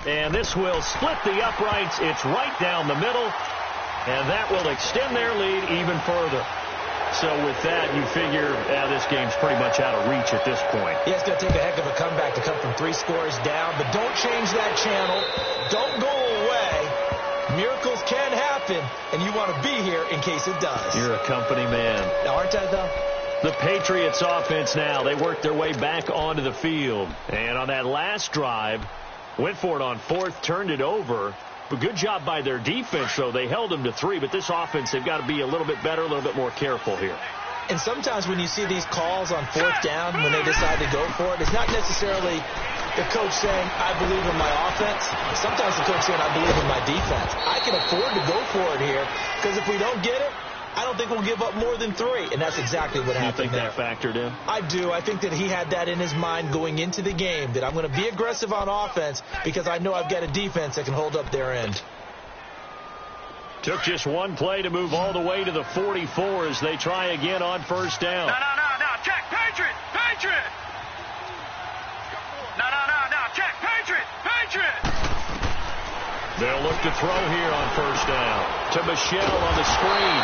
And this will split the uprights. It's right down the middle. And that will extend their lead even further. So with that, you figure this game's pretty much out of reach at this point. Yeah, it's going to take a heck of a comeback to come from 3 scores down. But don't change that channel. Don't go away. Miracles can happen, and you want to be here in case it does. You're a company man. Aren't I, though? The Patriots offense now. They work their way back onto the field. And on that last drive, went for it on 4th, turned it over. But good job by their defense, though. They held them to 3. But this offense, they've got to be a little bit better, a little bit more careful here. And sometimes when you see these calls on 4th down, when they decide to go for it, it's not necessarily the coach saying, I believe in my offense. Sometimes the coach saying, I believe in my defense. I can afford to go for it here because if we don't get it, I don't think we'll give up more than 3. And that's exactly what happened there. You think that factored in? I do. I think that he had that in his mind going into the game, that I'm going to be aggressive on offense because I know I've got a defense that can hold up their end. Took just one play to move all the way to the 44 as they try again on first down. No. Check. Patriot. Patriot. No. Check. Patriot. They'll look to throw here on first down. To Michelle on the screen.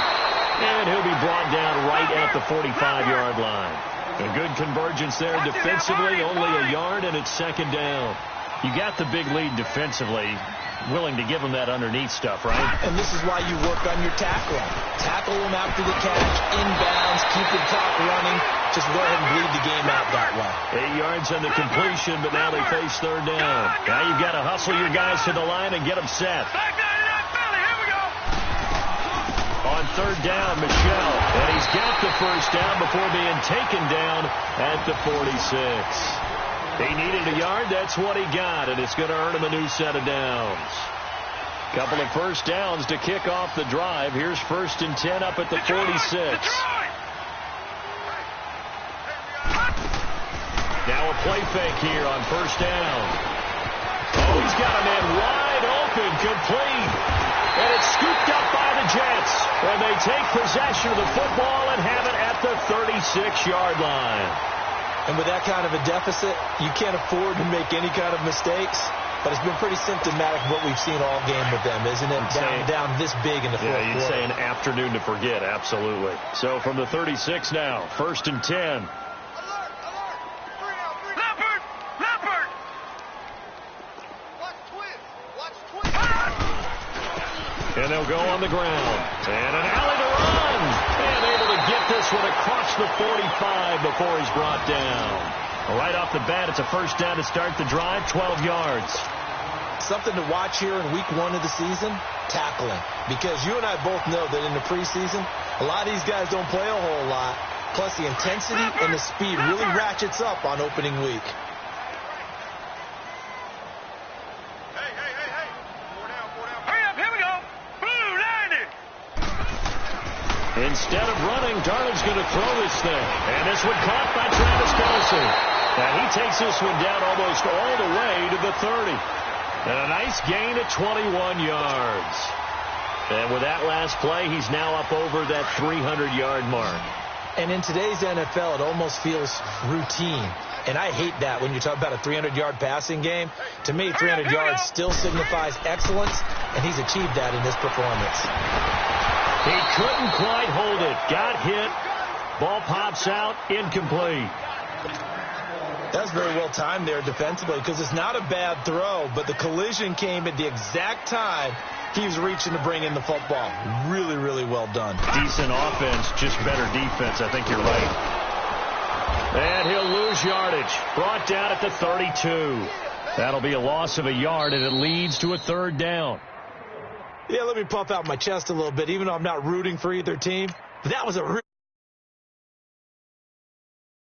And he'll be brought down right at the 45-yard line. A good convergence there defensively. Only a yard, and it's 2nd down. You got the big lead defensively. Willing to give them that underneath stuff, right? And this is why you work on your tackling. Tackle them after the catch, inbounds, keep the clock running. Just go ahead and bleed the game out that way. 8 yards on the completion, but now they face 3rd down. Now you've got to hustle your guys to the line and get them set. Back 99 Philly, here we go. On 3rd down, Michelle. And he's got the first down before being taken down at the 46. He needed a yard. That's what he got, and it's going to earn him a new set of downs. Couple of first downs to kick off the drive. Here's 1st and 10 up at the 46. Now a play fake here on first down. Oh, he's got a man wide open, complete. And it's scooped up by the Jets. And they take possession of the football and have it at the 36-yard line. And with that kind of a deficit, you can't afford to make any kind of mistakes. But it's been pretty symptomatic of what we've seen all game with them, isn't it? Down this big in the fourth quarter. Yeah, you'd say an afternoon to forget, absolutely. So from the 36 now, 1st and 10. Leopard! And they'll go on the ground. And an alley to run. And able to get this one across the 45 before he's brought down. Right off the bat, it's a first down to start the drive, 12 yards. Something to watch here in week 1 of the season, tackling. Because you and I both know that in the preseason, a lot of these guys don't play a whole lot. Plus, the intensity and the speed really ratchets up on opening week. Hey. Four down. Hurry up, here we go. Blue, 90. Instead of running, Darnold's going to throw this thing. And this one caught by Travis Kelce. And he takes this one down almost all the way to the 30. And a nice gain of 21 yards. And with that last play, he's now up over that 300-yard mark. And in today's NFL, it almost feels routine. And I hate that when you talk about a 300-yard passing game. To me, 300 yards still signifies excellence, and he's achieved that in this performance. He couldn't quite hold it. Got hit. Ball pops out. Incomplete. That's very well timed there defensively because it's not a bad throw, but the collision came at the exact time he was reaching to bring in the football. Really, really well done. Decent offense, just better defense. I think you're right. And he'll lose yardage. Brought down at the 32. That'll be a loss of a yard, and it leads to a 3rd down. Yeah, let me puff out my chest a little bit, even though I'm not rooting for either team. That was a